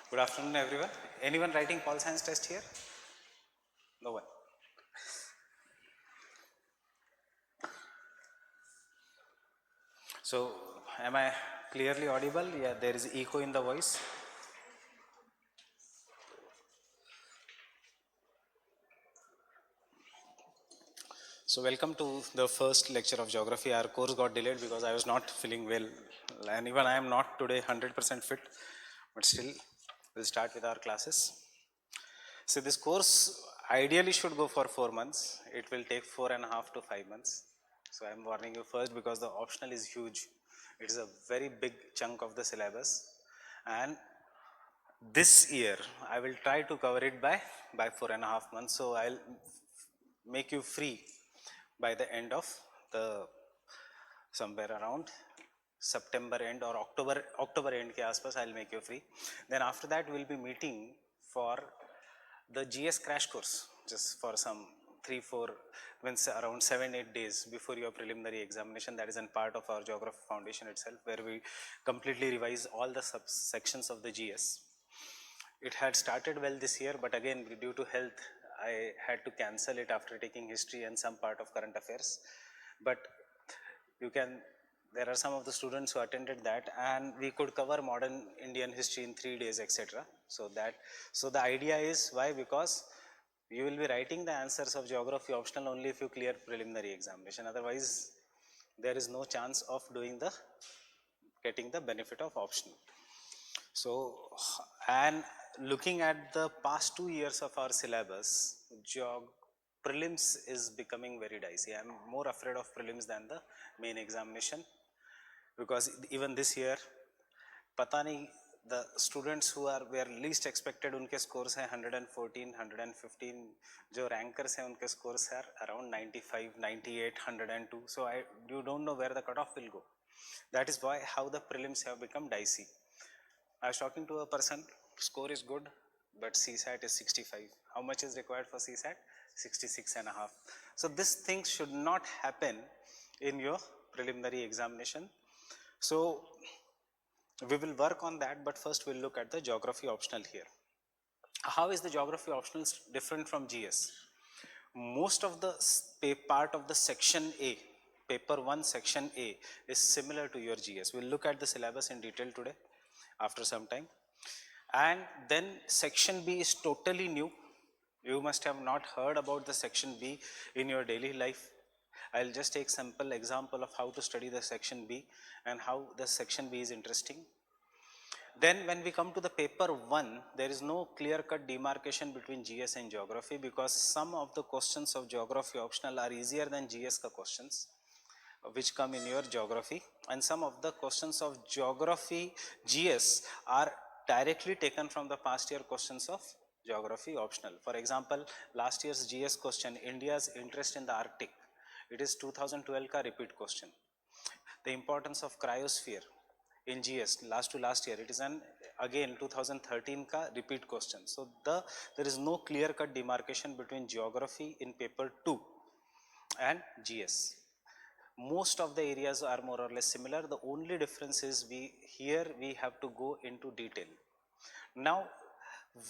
Good afternoon, everyone. Anyone writing pol science test here? No one. So, am I clearly audible? Yeah, there is echo in the voice. So, welcome to the first lecture of geography. Our course got delayed because I was not feeling well, and even I am not today 100% fit, but still, we'll start with our classes. So, this course ideally should go for 4 months. It will take 4.5 to 5 months. So, I am warning you first because the optional is huge. It is a very big chunk of the syllabus, and this year I will try to cover it by 4.5 months. So, I'll make you free by the end of the somewhere around September end or October end के आसपास I'll make you free. Then after that we'll be meeting for the GS crash course just for some 3-4 means around 7-8 days before your preliminary examination. That is a part of our geography foundation itself, where we completely revise all the subsections of the GS. It had started well this year, but again due to health I had to cancel it after taking history and some part of current affairs. But you can, there are some of the students who attended that, and we could cover modern Indian history in 3 days, etc. So the idea is why? Because you will be writing the answers of geography optional only if you clear preliminary examination. Otherwise, there is no chance of getting the benefit of optional. So, and looking at the past 2 years of our syllabus, prelims is becoming very dicey. I am more afraid of prelims than the main examination, because even this year, पता नहीं, the students who were least expected, उनके scores हैं 114, 115, जो rankers हैं उनके scores हैं around 95, 98, 102. So you don't know where the cutoff will go. That is why how the prelims have become dicey. I was talking to a person, score is good, but CSAT is 65. How much is required for CSAT? 66.5. So this thing should not happen in your preliminary examination. So we will work on that, but first we'll look at the geography optional here. How is the geography optional different from GS? Most of the part of the section A, paper 1 section A, is similar to your GS. We'll look at the syllabus in detail today after some time. And then section B is totally new. You must have not heard about the section B in your daily life. I'll just take simple example of how to study the section B and how the section B is interesting. Then when we come to the paper 1, there is no clear-cut demarcation between GS and geography, because some of the questions of geography optional are easier than GS ka questions which come in your geography, and some of the questions of geography GS are directly taken from the past year questions of geography optional. For example, last year's GS question, India's interest in the Arctic, it is 2012 ka repeat question. The importance of cryosphere in GS last to last year, it is an again 2013 ka repeat question. So there is no clear cut demarcation between geography in paper 2 and GS. Most of the areas are more or less similar. The only difference is here we have to go into detail. Now,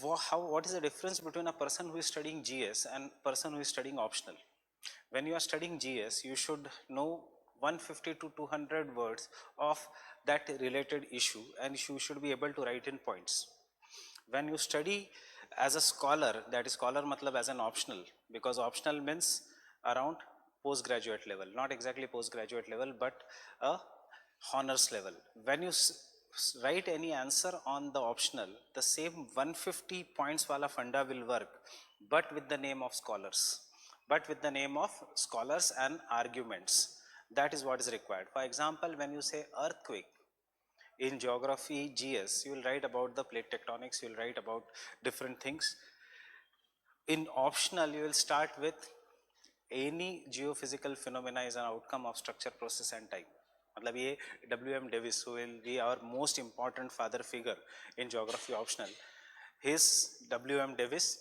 what is the difference between a person who is studying GS and person who is studying optional? When you are studying GS, you should know 150 to 200 words of that related issue, and you should be able to write in points. When you study as a scholar, that is scholar matlab as an optional, because optional means around postgraduate level, not exactly postgraduate level, but a honors level. When you write any answer on the optional, the same 150 points wala funda will work, but with the name of scholars, and arguments. That is what is required. For example, when you say earthquake in geography GS, you will write about the plate tectonics, you will write about different things. In optional, you will start with any geophysical phenomena is an outcome of structure, process and time. मतलब ये W.M. Davis, who will be our most important father figure in geography optional, his W.M. Davis,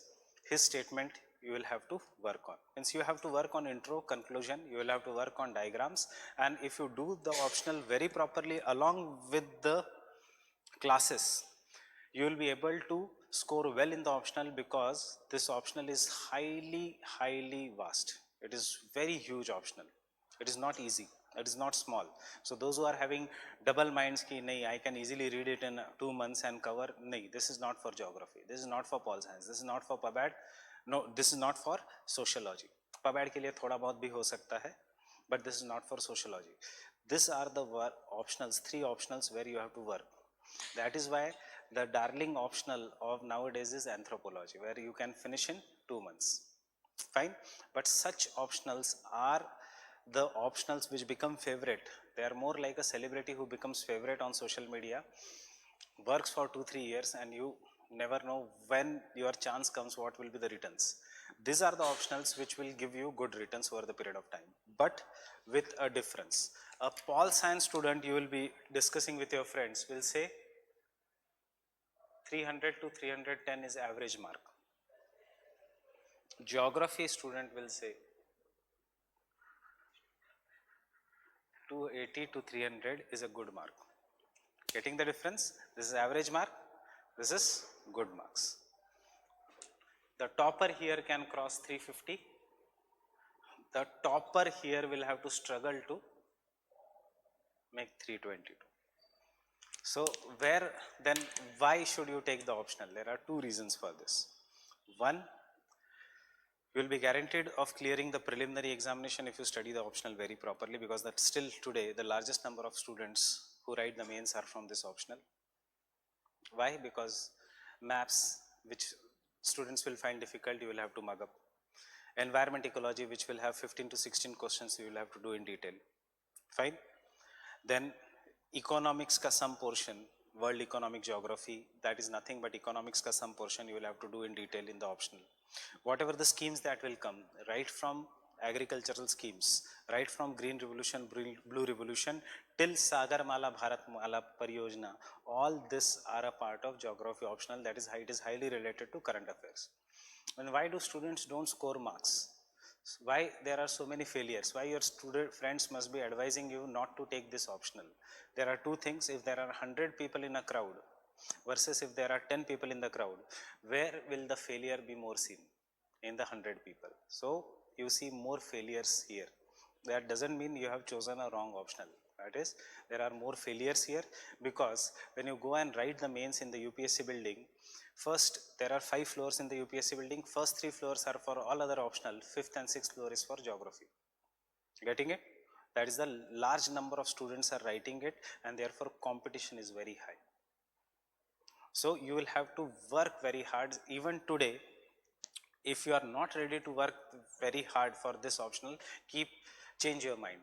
his statement you will have to work on. Means you have to work on intro, conclusion, you will have to work on diagrams, and if you do the optional very properly along with the classes, you will be able to score well in the optional because this optional is highly vast. It is very huge optional. It is not easy. It is not small. So those who are having double minds ki nahi, I can easily read it in 2 months and cover, nahi, this is not for geography, this is not for pol science, this is not for PubAd, no, this is not for sociology. PubAd ke liye thoda bahut bhi ho sakta hai, but this is not for sociology. These are the optionals, 3 optionals where you have to work. That is why the darling optional of nowadays is anthropology, where you can finish in 2 months. Fine. But such optionals are the optionals which become favorite. They are more like a celebrity who becomes favorite on social media, works for 2-3 years, and you never know when your chance comes what will be the returns. These are the optionals which will give you good returns over the period of time, but with a difference. A pol science student, you will be discussing with your friends, will say 300 to 310 is average mark. Geography student will say 280 to 300 is a good mark. Getting the difference? This is average mark, this is good marks. The topper here can cross 350. The topper here will have to struggle to make 322. So where then, why should you take the optional? There are 2 reasons for this. One, you will be guaranteed of clearing the preliminary examination if you study the optional very properly, because that still today the largest number of students who write the mains are from this optional. Why? Because maps, which students will find difficult, you will have to mug up. Environment ecology, which will have 15 to 16 questions, you will have to do in detail. Fine. Then economics ka some portion, world economic geography, that is nothing but economics ka some portion you will have to do in detail in the optional. Whatever the schemes that will come, right from agricultural schemes, right from green revolution, blue revolution, till Sagarmala, Bharatmala Pariyojana, all this are a part of geography optional. That is, it is highly related to current affairs. And why do students don't score marks? Why there are so many failures? Why your student friends must be advising you not to take this optional? There are 2 things. If there are 100 people in a crowd versus if there are 10 people in the crowd, where will the failure be more seen? In the 100 people. So you see more failures here. That doesn't mean you have chosen a wrong optional. That is, there are more failures here, because when you go and write the mains in the UPSC building, first there are 5 floors in the UPSC building. First 3 floors are for all other optional. 5th and 6th floor is for geography. Getting it? That is the large number of students are writing it, and therefore competition is very high. So you will have to work very hard. Even today, if you are not ready to work very hard for this optional, change your mind.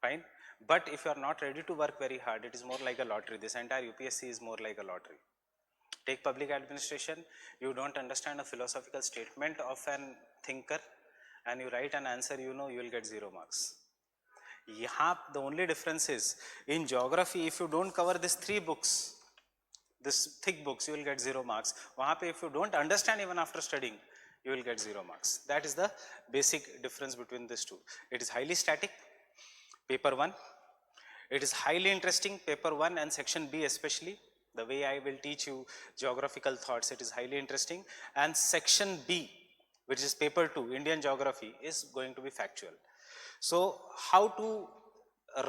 Fine. But if you are not ready to work very hard, it is more like a lottery. This entire UPSC is more like a lottery. Take public administration, you don't understand a philosophical statement of an thinker and you write an answer, you know you will get 0 marks. The only difference is, in geography, if you don't cover these 3 books, this thick books, you will get 0 marks. If you don't understand even after studying, you will get 0 marks. That is the basic difference between these 2. It is highly static, paper 1. It is highly interesting, paper 1 and section B especially. The way I will teach you geographical thoughts, it is highly interesting. And section B, which is paper 2, Indian geography, is going to be factual. So how to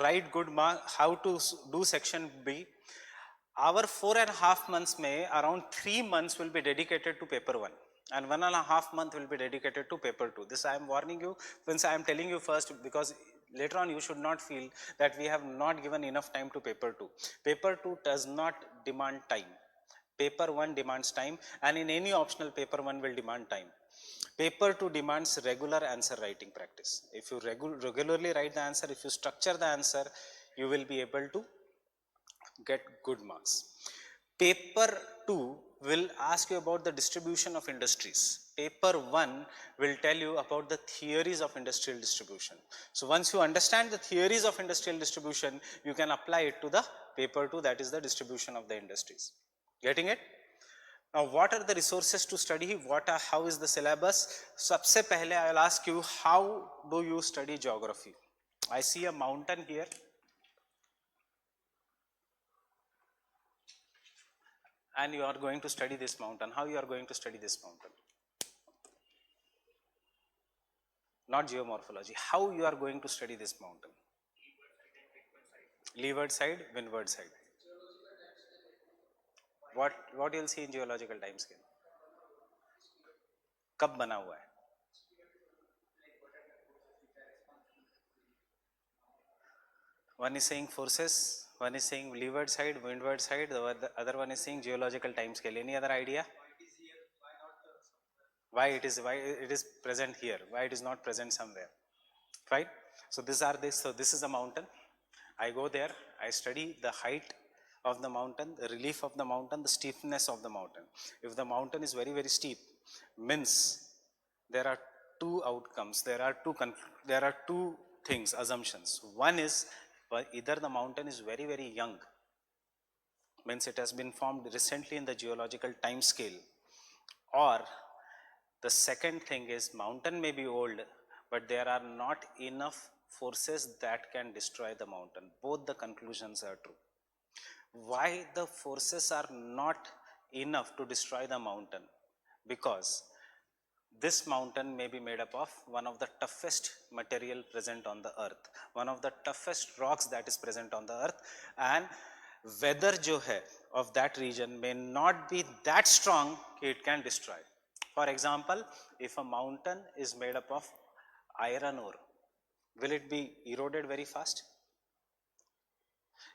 write good marks, how to do section B? Our 4.5 months may, around 3 months will be dedicated to paper 1. And 1.5 month will be dedicated to paper 2. This I am warning you, since I am telling you first, because later on you should not feel that we have not given enough time to paper 2. Paper 2 does not demand time. Paper 1 demands time, and in any optional, paper 1 will demand time. Paper 2 demands regular answer writing practice. If you regularly write the answer, if you structure the answer, you will be able to get good marks. Paper 2 will ask you about the distribution of industries. Paper 1 will tell you about the theories of industrial distribution. So once you understand the theories of industrial distribution, you can apply it to the paper 2, that is the distribution of the industries. Getting it? Now what are the resources to study? How is the syllabus? Sabse pehle I will ask you, how do you study geography? I see a mountain here. and you are going to study this mountain. How you are going to study this mountain? Not geomorphology. How you are going to study this mountain? Leeward side, windward side. What you'll see in geological time scale? कब बना हुआ है? One is saying forces, one is saying leeward side, windward side, the other one is saying geological time scale. Any other idea? Why it is present here? Why it is not present somewhere? Right? So this is a mountain. I go there, I study the height of the mountain, the relief of the mountain, the steepness of the mountain. If the mountain is very, very steep, means there are two outcomes, there are two things, assumptions. One is either the mountain is very, very young, means it has been formed recently in the geological time scale, or the second thing is mountain may be old, but there are not enough forces that can destroy the mountain. Both the conclusions are true. Why the forces are not enough to destroy the mountain? Because this mountain may be made up of one of the toughest material present on the earth, one of the toughest rocks that is present on the earth, and weather jo hai of that region may not be that strong it can destroy. For example, if a mountain is made up of iron ore, will it be eroded very fast?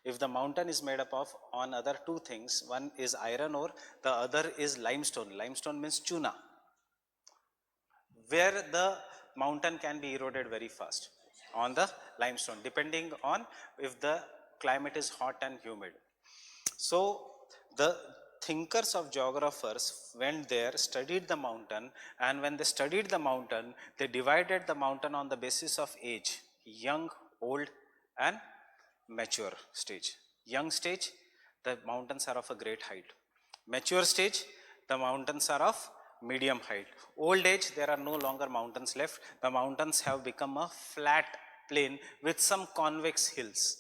If the mountain is made up of on other two things, one is iron ore, the other is limestone. Limestone means chuna, where the mountain can be eroded very fast on the limestone, depending on if the climate is hot and humid. So the thinkers of geographers went there, studied the mountain, and when they studied the mountain, they divided the mountain on the basis of age: young, old, and mature stage. Young stage, the mountains are of a great height. Mature stage, the mountains are of medium height. Old age, there are no longer mountains left. The mountains have become a flat plain with some convex hills,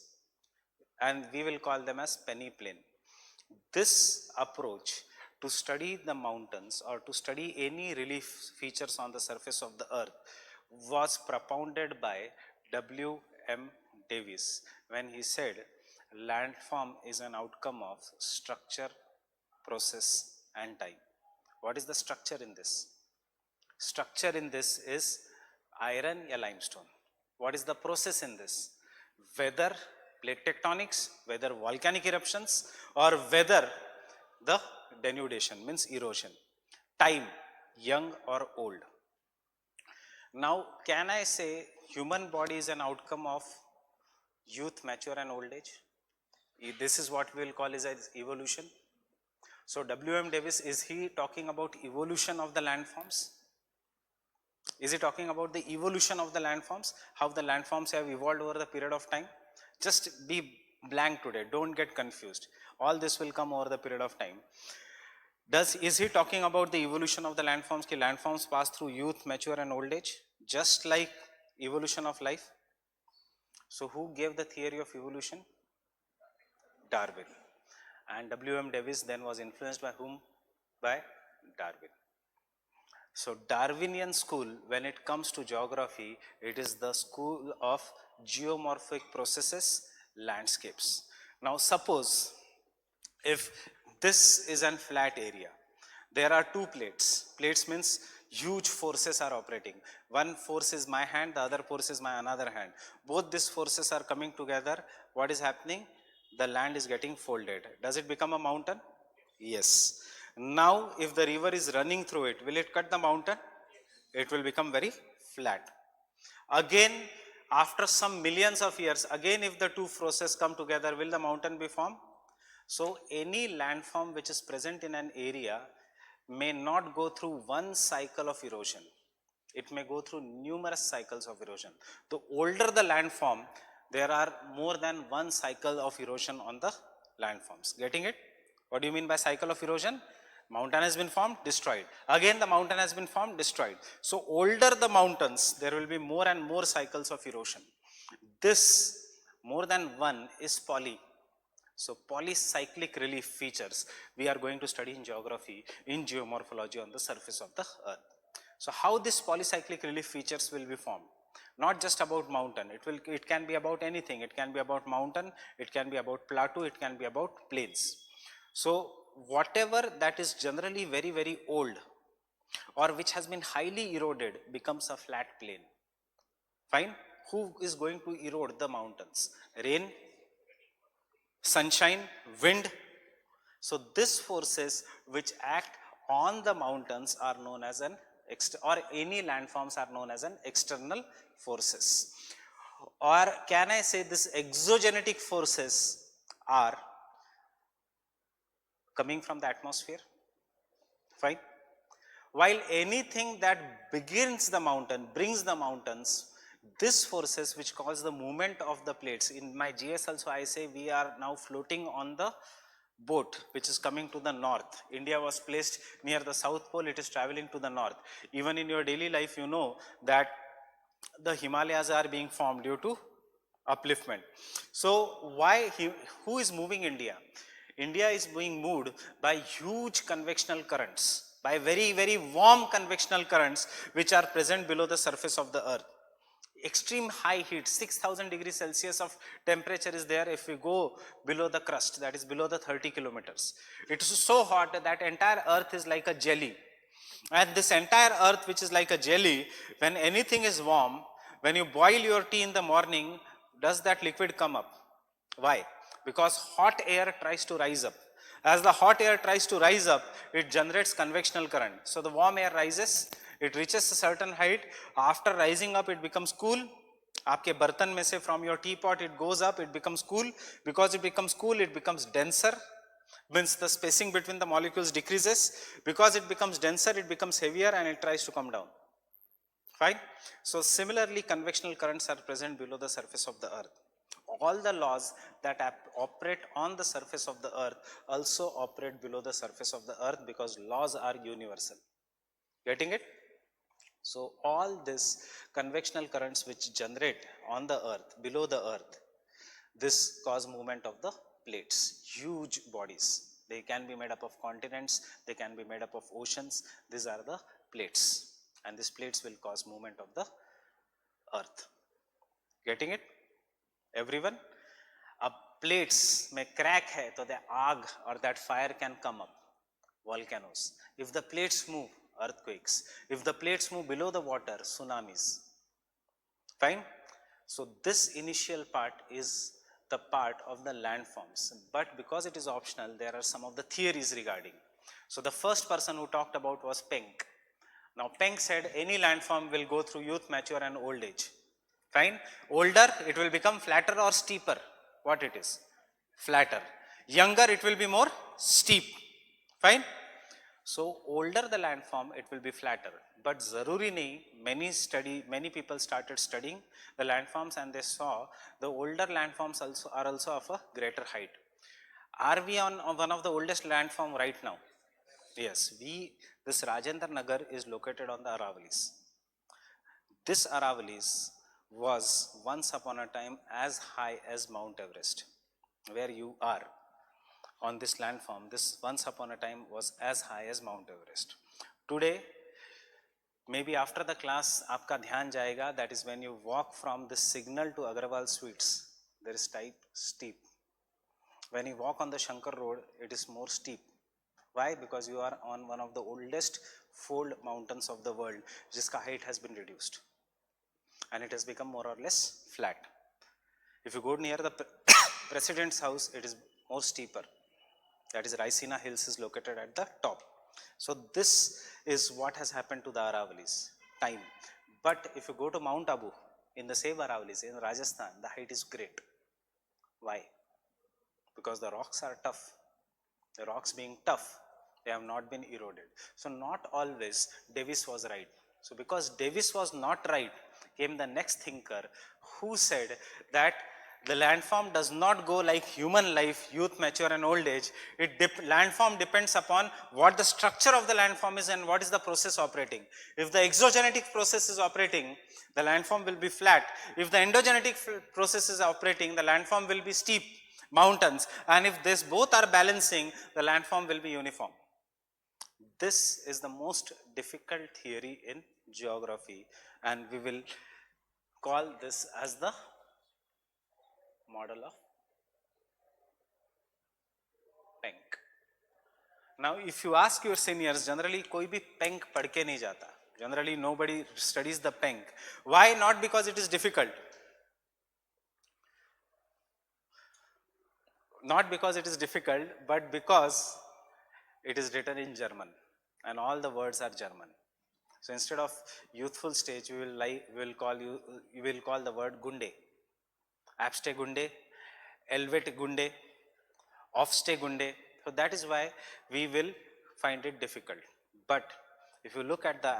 and we will call them as penny plain. This approach to study the mountains or to study any relief features on the surface of the earth was propounded by W.M. Davis when he said landform is an outcome of structure, process, and time. What is the structure in this? Structure in this is iron or limestone. What is the process in this? Whether plate tectonics, whether volcanic eruptions, or whether the denudation, means erosion. Time, young or old. Now, can I say human body is an outcome of youth, mature, and old age? This is what we will call as evolution. So W.M. Davis, is he talking about evolution of the landforms? Is he talking about the evolution of the landforms? How the landforms have evolved over the period of time? Just be blank today, don't get confused. All this will come over the period of time. Is he talking about the evolution of the landforms? Ki landforms pass through youth, mature, and old age, just like evolution of life? So who gave the theory of evolution? Darwin. And W.M. Davis then was influenced by whom? By Darwin. So Darwinian school, when it comes to geography, it is the school of geomorphic processes, landscapes. Now suppose if this is an flat area, there are two plates. Plates means huge forces are operating. One force is my hand, the other force is my another hand. Both these forces are coming together. What is happening? The land is getting folded. Does it become a mountain? Yes. Now if the river is running through it, will it cut the mountain? It will become very flat. Again, after some millions of years, again if the two forces come together, will the mountain be formed? So any landform which is present in an area may not go through one cycle of erosion. It may go through numerous cycles of erosion. The older the landform, there are more than one cycle of erosion on the landforms. Getting it? What do you mean by cycle of erosion? Mountain has been formed, destroyed. Again the mountain has been formed, destroyed. So older the mountains, there will be more and more cycles of erosion. This more than one is poly. So polycyclic relief features we are going to study in geography, in geomorphology on the surface of the earth. So how this polycyclic relief features will be formed? Not just about mountain, it can be about anything. It can be about mountain, it can be about plateau, it can be about plains. So whatever that is generally very old or which has been highly eroded becomes a flat plain. Fine. Who is going to erode the mountains? Rain, sunshine, wind. So these forces which act on the mountains are known as an or any landforms are known as an external forces. Or can I say this exogenetic forces are coming from the atmosphere? Fine. While anything that begins the mountain, brings the mountains, this forces which cause the movement of the plates. In my GS also I say we are now floating on the boat which is coming to the north. India was placed near the south pole, it is traveling to the north. Even in your daily life you know that the Himalayas are being formed due to upliftment. So who is moving India? India is being moved by huge convectional currents, by very warm convectional currents which are present below the surface of the earth. Extreme high heat, 6000 degrees Celsius of temperature is there if we go below the crust, that is below the 30 kilometers. It is so hot that entire earth is like a jelly. And this entire earth which is like a jelly, when anything is warm, when you boil your tea in the morning, does that liquid come up? Why? Because hot air tries to rise up. As the hot air tries to rise up, it generates convectional current. So the warm air rises, it reaches a certain height. After rising up, it becomes cool. आपके बर्तन में से from your teapot it goes up, it becomes cool. Because it becomes cool, it becomes denser. Means the spacing between the molecules decreases. Because it becomes denser, it becomes heavier and it tries to come down. Fine. So similarly, convectional currents are present below the surface of the earth. All the laws that operate on the surface of the earth also operate below the surface of the earth because laws are universal. Getting it? So all these convectional currents which generate on the earth, below the earth, this cause movement of the plates, huge bodies. They can be made up of continents, they can be made up of oceans. These are the plates, and these plates will cause movement of the earth. Getting it? Everyone? अब plates में crack है तो the आग or that fire can come up. Volcanoes. If the plates move, earthquakes. If the plates move below the water, tsunamis. Fine? So this initial part is the part of the landforms, but because it is optional, there are some of the theories regarding. So the first person who talked about was Penck. Now Penck said any landform will go through youth, mature and old age. Fine? Older, it will become flatter or steeper. What it is? Flatter. Younger, it will be more steep. Fine? So older the landform, it will be flatter. But zaruri nahi, many people started studying the landforms and they saw the older landforms are also of a greater height. Are we on one of the oldest landform right now? Yes, this Rajendra Nagar is located on the Aravalis. This Aravalis was once upon a time as high as Mount Everest, where you are. On this landform, this once upon a time was as high as Mount Everest. Today, maybe after the class, आपका ध्यान जाएगा, that is when you walk from the Signal to Agrawal Suites, there is steep. When you walk on the Shankar Road, it is more steep. Why? Because you are on one of the oldest fold mountains of the world, जिसका height has been reduced. And it has become more or less flat. If you go near the president's house, it is more steeper. That is Raisina Hills is located at the top. So this is what has happened to the Aravalis, time. But if you go to Mount Abu, in the same Aravalis, in Rajasthan, the height is great. Why? Because the rocks are tough. The rocks being tough, they have not been eroded. So not always Davis was right. So because Davis was not right, came the next thinker who said that the landform does not go like human life, youth, mature and old age. Landform depends upon what the structure of the landform is and what is the process operating. If the exogenetic process is operating, the landform will be flat. If the endogenetic process is operating, the landform will be steep. mountains, and if this both are balancing, the landform will be uniform. This is the most difficult theory in geography, and we will call this as the model of Penck. Now if you ask your seniors, generally koi bhi Penck padh ke nahi jata, generally nobody studies the Penck. Why? Not because it is difficult, not because it is difficult, but because it is written in German and all the words are German. So instead of youthful stage, we will call the word Gunde, Abste Gunde, Elvet Gunde, Offste Gunde. So that is why we will find it difficult. But if you look at the,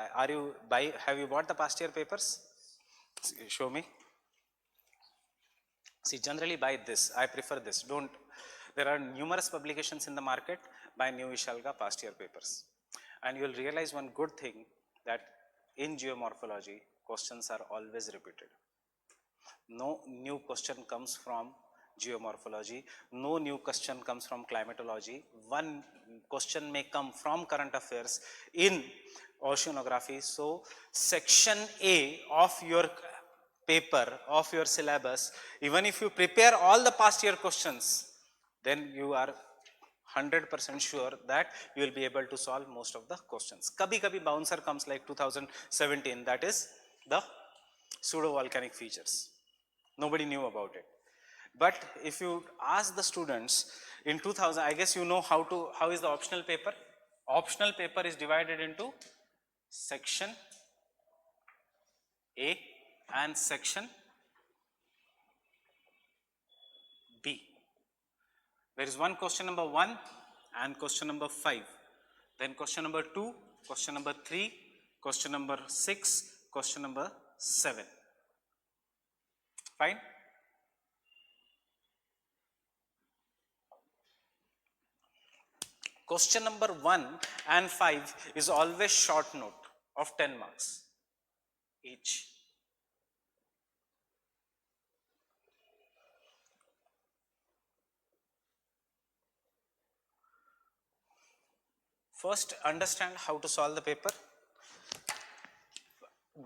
have you bought the past year papers? Show me. See, generally buy this. I prefer this. Don't. There are numerous publications in the market. Buy New Ishalga past year papers, and you will realize one good thing, that in geomorphology questions are always repeated. No new question comes from geomorphology. No new question comes from climatology. One question may come from current affairs in oceanography. So section A of your paper, of your syllabus, even if you prepare all the past year questions, then you are 100% sure that you will be able to solve most of the questions. Kabhi bouncer comes like 2017, that is the pseudo volcanic features. Nobody knew about it. But if you ask the students in 2000, I guess you know how is the optional paper? Optional paper is divided into section A and section B. There is one question number 1 and question number 5. Then question number 2, question number 3, question number 6, question number 7. Fine? Question number 1 and 5 is always short note of 10 marks each. First, understand how to solve the paper.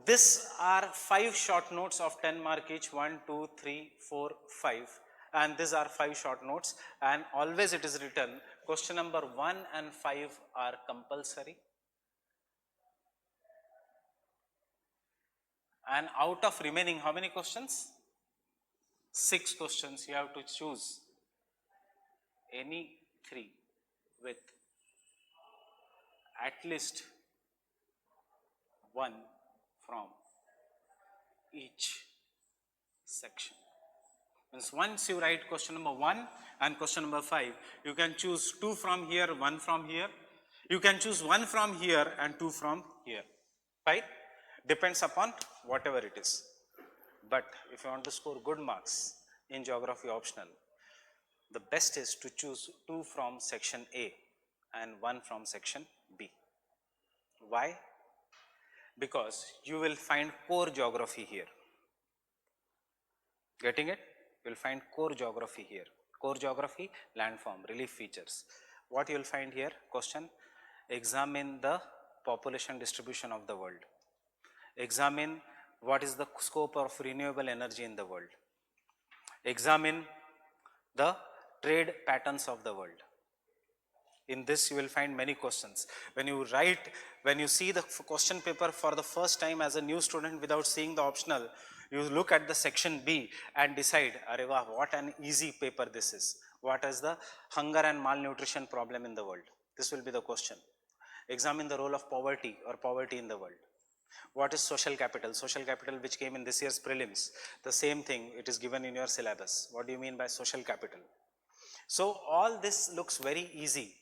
These are 5 short notes of 10 mark each, 1, 2, 3, 4, 5, and these are 5 short notes, and always it is written question number 1 and 5 are compulsory, and out of remaining how many questions? 6 questions. You have to choose any 3 with at least 1 from each section. Means once you write question number 1 and question number 5, you can choose 2 from here, 1 from here. You can choose 1 from here and 2 from here. Right? Depends upon whatever it is. But if you want to score good marks in geography optional, the best is to choose 2 from section A and 1 from section B. Why? Because you will find core geography here. Getting it? You will find core geography here. Core geography, landform, relief features. What you will find here? Question: examine the population distribution of the world. Examine what is the scope of renewable energy in the world. Examine the trade patterns of the world. In this you will find many questions. When you see the question paper for the first time as a new student without seeing the optional, you look at the section B and decide, "Arey wah, what an easy paper this is. What is the hunger and malnutrition problem in the world?" This will be the question. Examine the role of poverty or poverty in the world. What is social capital? Social capital, which came in this year's prelims. The same thing, it is given in your syllabus. What do you mean by social capital? So all this looks very easy.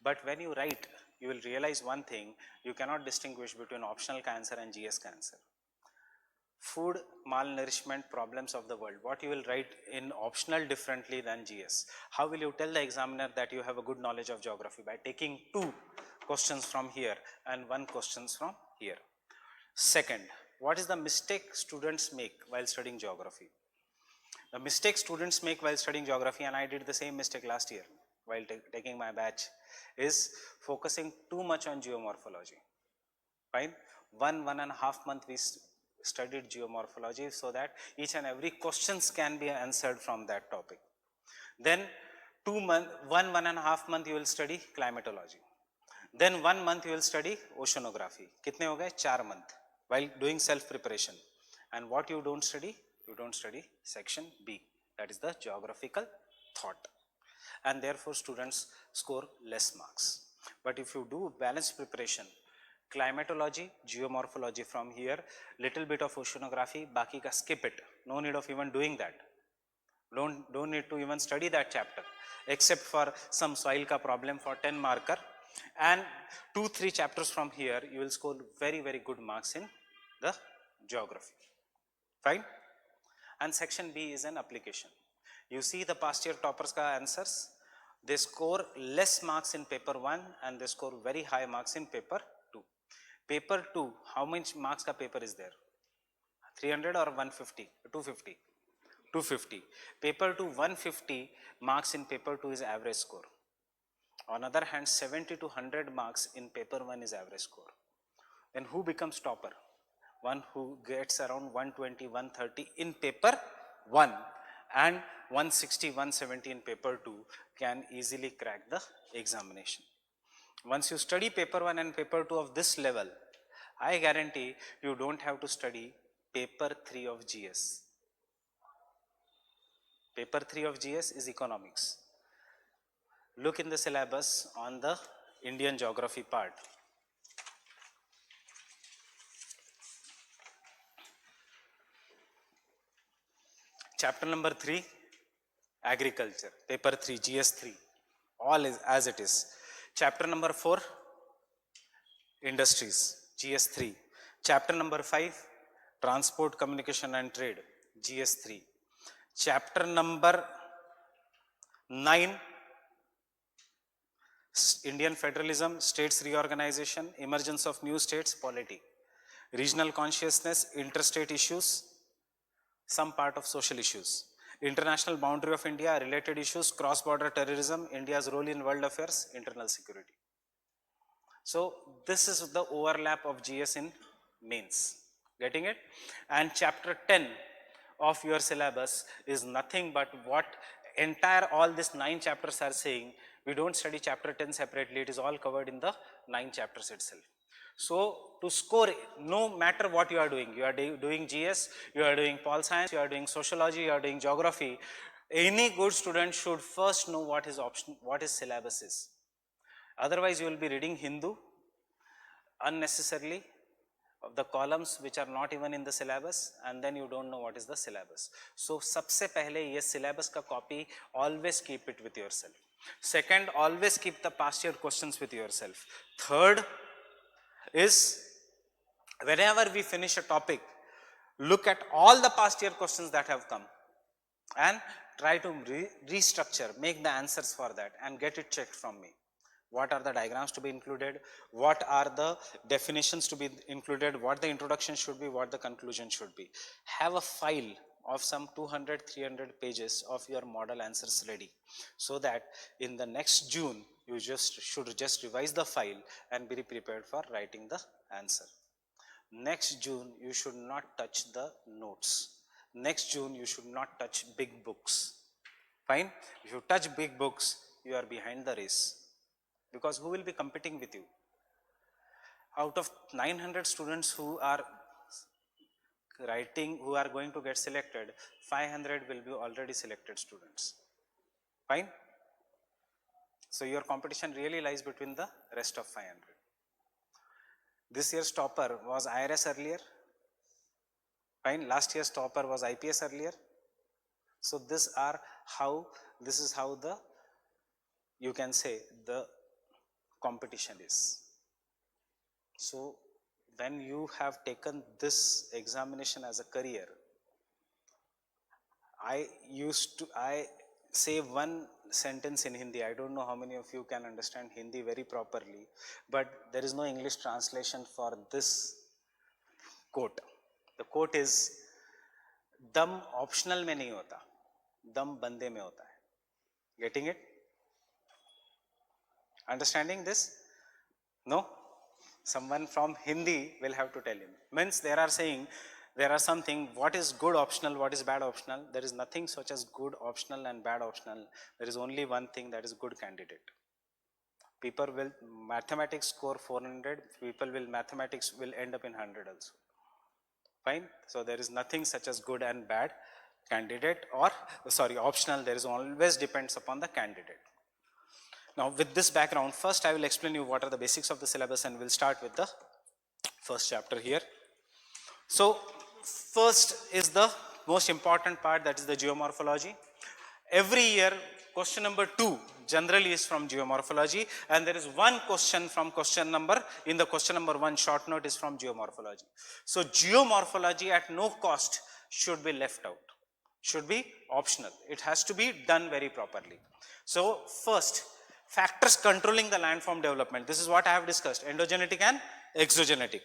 But when you write, you will realize one thing: you cannot distinguish between optional cancer and GS cancer. Food malnourishment problems of the world, what you will write in optional differently than GS. How will you tell the examiner that you have a good knowledge of geography? By taking 2 questions from here and 1 questions from here. Second, what is the mistake students make while studying geography? The mistake students make while studying geography, and I did the same mistake last year while taking my batch, is focusing too much on geomorphology. Fine. 1.5 month we studied geomorphology so that each and every questions can be answered from that topic. Then 1.5 month you will study climatology. Then 1 month you will study oceanography. Kitne ho gaye? 4 month while doing self preparation. And what you don't study? You don't study section B, that is the geographical thought, and therefore students score less marks. But if you do balanced preparation, climatology, geomorphology from here, little bit of oceanography, baki ka skip it, no need of even doing that. Don't need to even study that chapter except for some soil ka problem for 10 marker, and 2-3 chapters from here you will score very good marks in the geography. Fine. And section B is an application. You see the past year toppers ka answers, they score less marks in paper 1 and they score very high marks in paper 2. Paper 2, how much marks ka paper is there? 300 or 150? 250. 250. Paper 2, 150 marks in paper 2 is average score. On other hand, 70 to 100 marks in paper 1 is average score. Then who becomes topper? One who gets around 120, 130 in paper 1 and 160, 170 in paper 2 can easily crack the examination. Once you study paper 1 and paper 2 of this level, I guarantee you don't have to study paper 3 of GS. Paper 3 of GS is economics. Look in the syllabus on the Indian geography part. Chapter number 3, agriculture, paper 3, GS 3, all is as it is. Chapter number 4, industries, GS 3. Chapter number 5, transport, communication and trade, GS 3. Chapter number 9, Indian federalism, states reorganization, emergence of new states, polity, regional consciousness, interstate issues, some part of social issues, international boundary of India, related issues, cross-border terrorism, India's role in world affairs, internal security. So this is the overlap of GS in mains. Getting it? And chapter 10 of your syllabus is nothing but what entire all these 9 chapters are saying. We don't study chapter 10 separately, it is all covered in the 9 chapters itself. So to score, no matter what you are doing GS, you are doing pol science, you are doing sociology, you are doing geography, any good student should first know what his syllabus is. Otherwise you will be reading Hindu unnecessarily, of the columns which are not even in the syllabus, and then you don't know what is the syllabus. So sabse pehle ye syllabus ka copy, always keep it with yourself. Second, always keep the past year questions with yourself. Third is, whenever we finish a topic, look at all the past year questions that have come and try to restructure, make the answers for that and get it checked from me. What are the diagrams to be included? What are the definitions to be included? What the introduction should be? What the conclusion should be? Have a file of some 200-300 pages of your model answers ready, so that in the next June you should just revise the file and be prepared for writing the answer. Next June you should not touch the notes. Next June you should not touch big books. Fine? If you touch big books, you are behind the race. Because who will be competing with you? Out of 900 students who are writing, who are going to get selected, 500 will be already selected students. Fine? So your competition really lies between the rest of 500. This year's topper was IRS earlier. Fine? Last year's topper was IPS earlier. So this is how the, you can say, the competition is. So when you have taken this examination as a career, I say one sentence in Hindi. I don't know how many of you can understand Hindi very properly, but there is no English translation for this quote. The quote is, दम optional में नहीं होता, दम बंदे में होता है. Getting it? Understanding this? No? Someone from Hindi will have to tell him. Means they are saying, there are something, what is good optional, what is bad optional? There is nothing such as good optional and bad optional. There is only one thing, that is good candidate. People will mathematics score 400, people will mathematics will end up in 100 also. Fine. So there is nothing such as good and bad candidate, or sorry, optional. There is always depends upon the candidate. Now with this background, first I will explain you what are the basics of the syllabus, and we'll start with the first chapter here. So first is the most important part, that is the geomorphology. Every year question number 2 generally is from geomorphology, and there is one question from question number, in the question number 1 short note is from geomorphology. So geomorphology at no cost should be left out, should be optional. It has to be done very properly. So first, factors controlling the landform development. This is what I have discussed, endogenetic and exogenetic.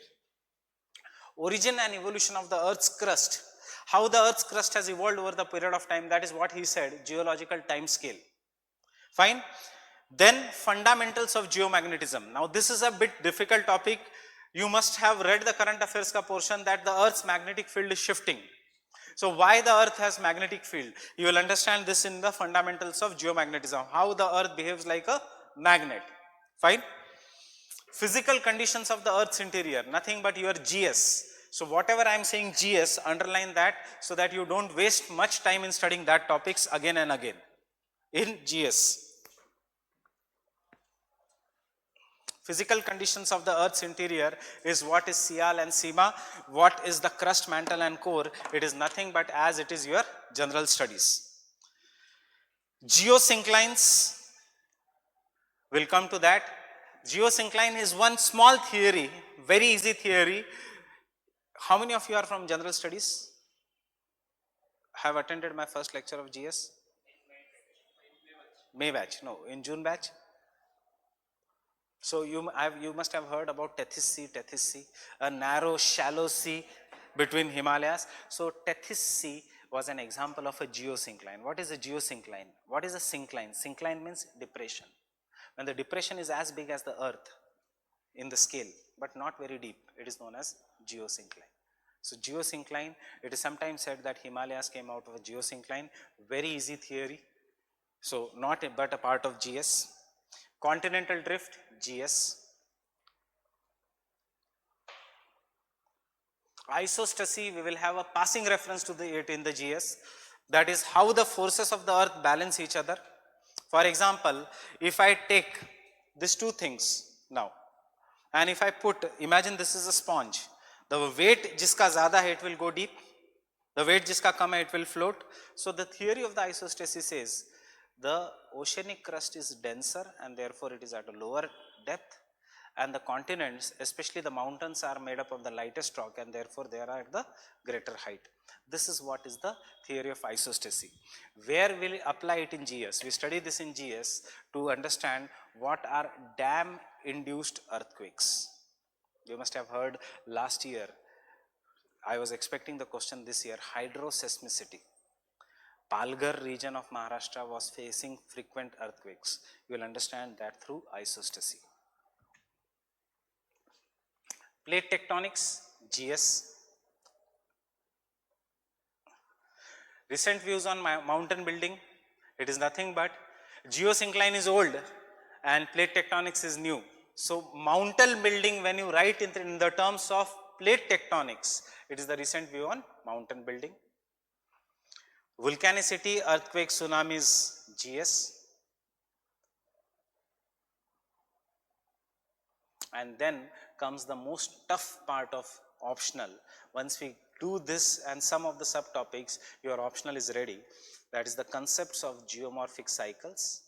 Origin and evolution of the earth's crust, how the earth's crust has evolved over the period of time, that is what he said, geological time scale. Fine. Then fundamentals of geomagnetism. Now this is a bit difficult topic. You must have read the current affairs ka portion, that the earth's magnetic field is shifting. So why the earth has magnetic field? You will understand this in the fundamentals of geomagnetism, how the earth behaves like a magnet. Fine. Physical conditions of the earth's interior, nothing but your GS. So whatever I am saying GS, underline that so that you don't waste much time in studying that topics again and again in GS. Physical conditions of the earth's interior is what is Sial and Sima, what is the crust, mantle and core. It is nothing but as it is your general studies. Geosynclines, we'll come to that. Geosyncline is one small theory, very easy theory. How many of you are from general studies? Have attended my first lecture of GS? May batch, no, in June batch. So you must have heard about Tethys Sea, a narrow, shallow sea between Himalayas. So Tethys Sea was an example of a geosyncline. What is a geosyncline? What is a syncline? Syncline means depression. When the depression is as big as the earth in the scale, but not very deep, it is known as geosyncline. So geosyncline, it is sometimes said that Himalayas came out of a geosyncline. Very easy theory. So not but a part of GS. Continental drift, GS. Isostasy, we will have a passing reference to it in the GS. That is how the forces of the earth balance each other. For example, if I take these two things now, and if I put, imagine this is a sponge. The weight jiska zyada hai, it will go deep. The weight jiska kam hai, it will float. So the theory of the isostasis says the oceanic crust is denser and therefore it is at a lower depth, and the continents, especially the mountains, are made up of the lightest rock and therefore they are at the greater height. This is what is the theory of isostasy. Where will we apply it in GS? We study this in GS to understand what are dam induced earthquakes. You must have heard last year, I was expecting the question this year, hydroseismicity. Palghar region of Maharashtra was facing frequent earthquakes. You will understand that through isostasy. Plate tectonics, GS. Recent views on mountain building, it is nothing but geosyncline is old and plate tectonics is new. So mountain building, when you write in the terms of plate tectonics, it is the recent view on mountain building. Volcanicity, earthquake, tsunamis, GS. And then comes the most tough part of optional. Once we do this and some of the subtopics, your optional is ready. That is the concepts of geomorphic cycles,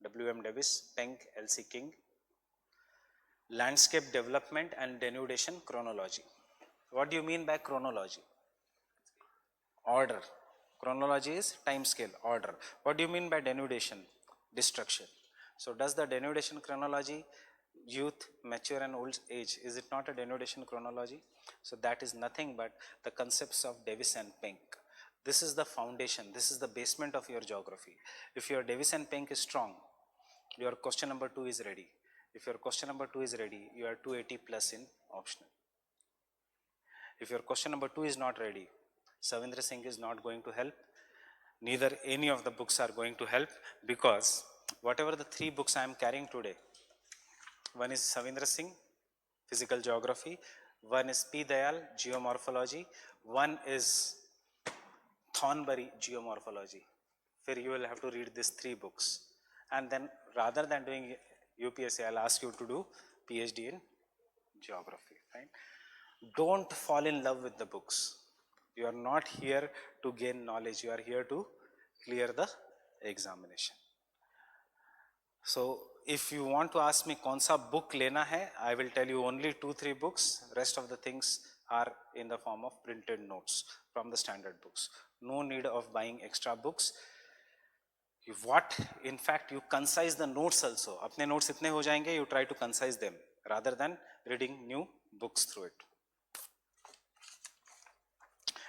W.M. Davis, Penck, L.C. King, landscape development and denudation chronology. What do you mean by chronology? Order. Chronology is time scale, order. What do you mean by denudation? Destruction. So does the denudation chronology, youth, mature and old age, is it not a denudation chronology? So that is nothing but the concepts of Davis and Penck. This is the foundation, this is the basement of your geography. If your Davis and Penk is strong, your question number 2 is ready. If your question number 2 is ready, you are 280 plus in optional. If your question number 2 is not ready, Savindra Singh is not going to help, neither any of the books are going to help, because whatever the 3 books I am carrying today, one is Savindra Singh, Physical Geography, one is P. Dayal, Geomorphology, one is Thornbury, Geomorphology. Where you will have to read these 3 books. And then rather than doing UPSC, I'll ask you to do PhD in Geography. Right? Don't fall in love with the books. You are not here to gain knowledge, you are here to clear the examination. So if you want to ask me kaun sa book lena hai, I will tell you only 2-3 books. Rest of the things are in the form of printed notes from the standard books. No need of buying extra books. In fact, you concise the notes also. Apne notes itne ho jayenge, you try to concise them rather than reading new books through it.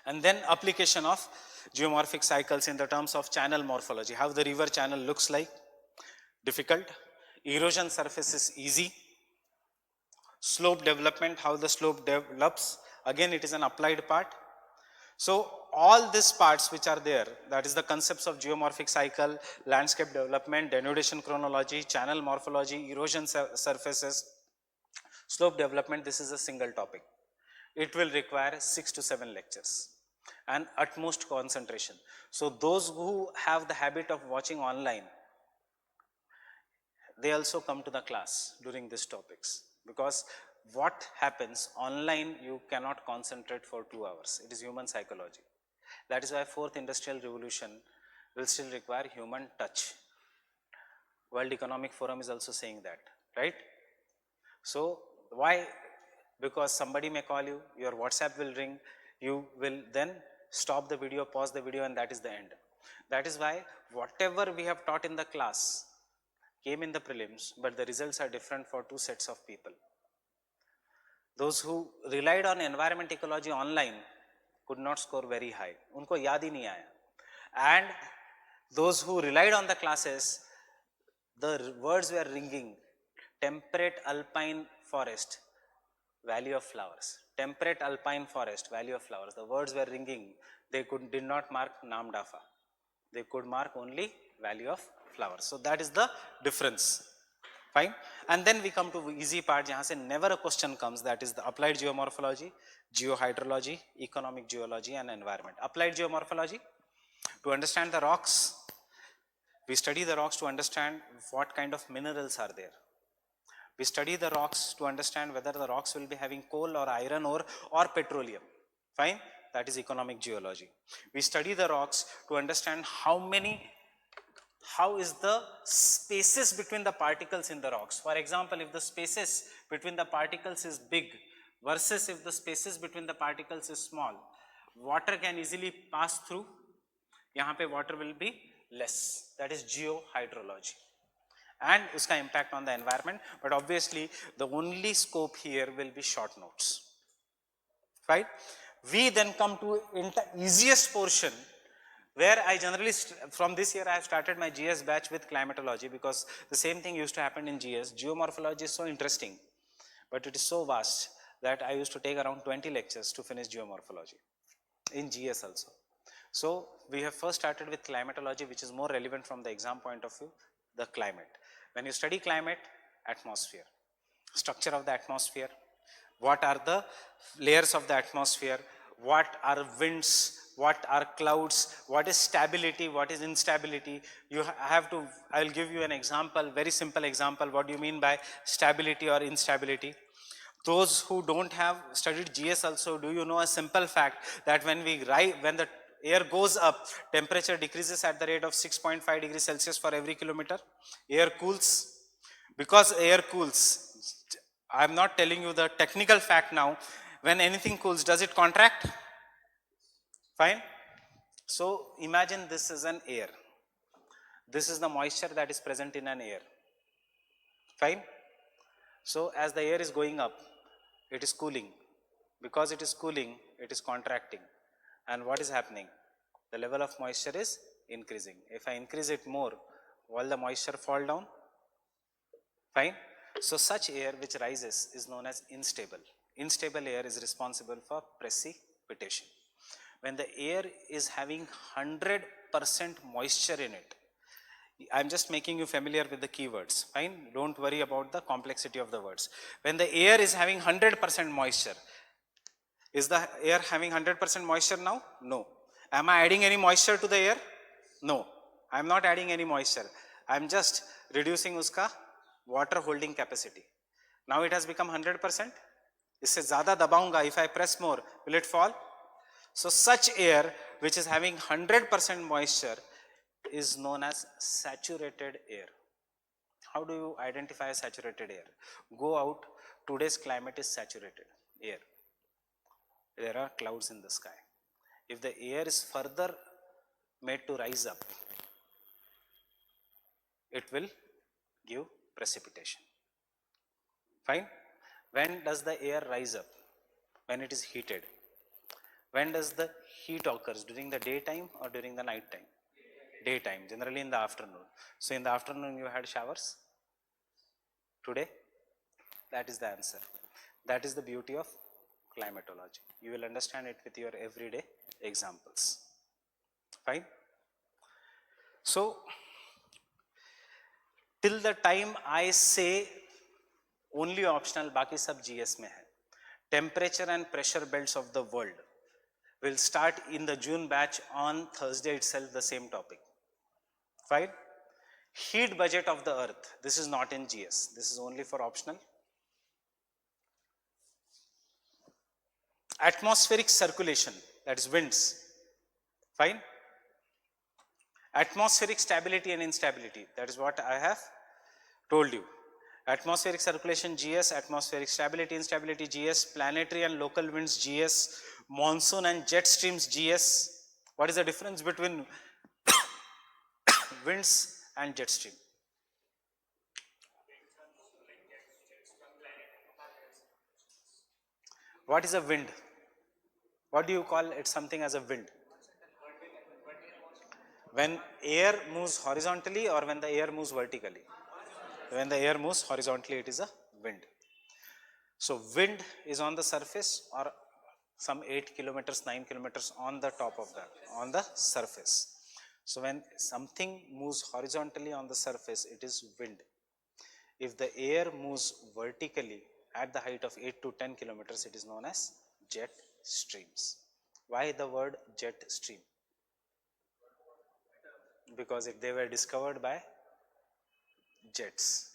And then application of geomorphic cycles in the terms of channel morphology. How the river channel looks like. Difficult. Erosion surface is easy. Slope development, how the slope develops. Again, it is an applied part. So all these parts which are there, that is the concepts of geomorphic cycle, landscape development, denudation chronology, channel morphology, erosion surfaces, slope development, this is a single topic. It will require 6 to 7 lectures and utmost concentration. So those who have the habit of watching online, they also come to the class during these topics, because what happens online, you cannot concentrate for 2 hours. It is human psychology. That is why 4th industrial revolution will still require human touch. World Economic Forum is also saying that, right? So why? Because somebody may call you, your WhatsApp will ring, you will then stop the video, pause the video, and that is the end. That is why whatever we have taught in the class came in the prelims, but the results are different for 2 sets of people. Those who relied on environment ecology online could not score very high. Unko yaad hi nahi aaya. And those who relied on the classes, the words were ringing: temperate alpine forest, valley of flowers. Temperate alpine forest, valley of flowers. The words were ringing. They did not mark Naam Dafa. They could mark only valley of flowers. So that is the difference. Fine. And then we come to easy part, jahan se never a question comes, that is the applied geomorphology, geohydrology, economic geology, and environment. Applied geomorphology, to understand the rocks, we study the rocks to understand what kind of minerals are there. We study the rocks to understand whether the rocks will be having coal or iron ore or petroleum. Fine. That is economic geology. We study the rocks to understand how is the spaces between the particles in the rocks. For example, if the spaces between the particles is big versus if the spaces between the particles is small, water can easily pass through. Yahan pe water will be less. That is geohydrology. And uska impact on the environment. But obviously, the only scope here will be short notes. Right? We then come to the easiest portion, where I generally, from this year I have started my GS batch with climatology, because the same thing used to happen in GS. Geomorphology is so interesting, but it is so vast that I used to take around 20 lectures to finish geomorphology in GS also. So we have first started with climatology, which is more relevant from the exam point of view, the climate. When you study climate, atmosphere, structure of the atmosphere, what are the layers of the atmosphere, what are winds, what are clouds, what is stability, what is instability. You have to, I will give you an example, very simple example, what do you mean by stability or instability. Those who don't have studied GS also, do you know a simple fact that when the air goes up, temperature decreases at the rate of 6.5 degrees Celsius for every kilometer. Air cools. Because air cools, I am not telling you the technical fact now. When anything cools, does it contract? Fine. So imagine this is an air. This is the moisture that is present in an air. Fine. So as the air is going up, it is cooling. Because it is cooling, it is contracting. And what is happening? the level of moisture is increasing. If I increase it more, will the moisture fall down? Fine. So such air which rises is known as instable. Instable air is responsible for precipitation. When the air is having 100% moisture in it, I am just making you familiar with the keywords. Fine. Don't worry about the complexity of the words. When the air is having 100% moisture, is the air having 100% moisture now? No. Am I adding any moisture to the air? No. I am not adding any moisture. I am just reducing uska water holding capacity. Now it has become 100%. इससे ज़्यादा दबाऊंगा, if I press more, will it fall? So such air which is having 100% moisture is known as saturated air. How do you identify saturated air? Go out, today's climate is saturated air. There are clouds in the sky. If the air is further made to rise up, it will give precipitation. Fine. When does the air rise up? When it is heated. When does the heat occurs? During the daytime or during the night time? Daytime, generally in the afternoon. So in the afternoon you had showers? Today? That is the answer. That is the beauty of climatology. You will understand it with your everyday examples. Fine. So till the time I say only optional, बाकी सब GS में है. Temperature and pressure belts of the world will start in the June batch on Thursday itself, the same topic. Fine. Heat budget of the earth. This is not in GS. This is only for optional. Atmospheric circulation, that is winds. Fine. Atmospheric stability and instability, that is what I have told you. Atmospheric circulation GS, atmospheric stability, instability GS, planetary and local winds GS, monsoon and jet streams GS. What is the difference between winds and jet stream? What is a wind? What do you call it something as a wind? When air moves horizontally or when the air moves vertically? When the air moves horizontally, it is a wind. So wind is on the surface or some 8 kilometers, 9 kilometers on the top of that, on the surface. So when something moves horizontally on the surface, it is wind. If the air moves vertically at the height of 8 to 10 kilometers, it is known as jet streams. Why the word jet stream? Because they were discovered by jets.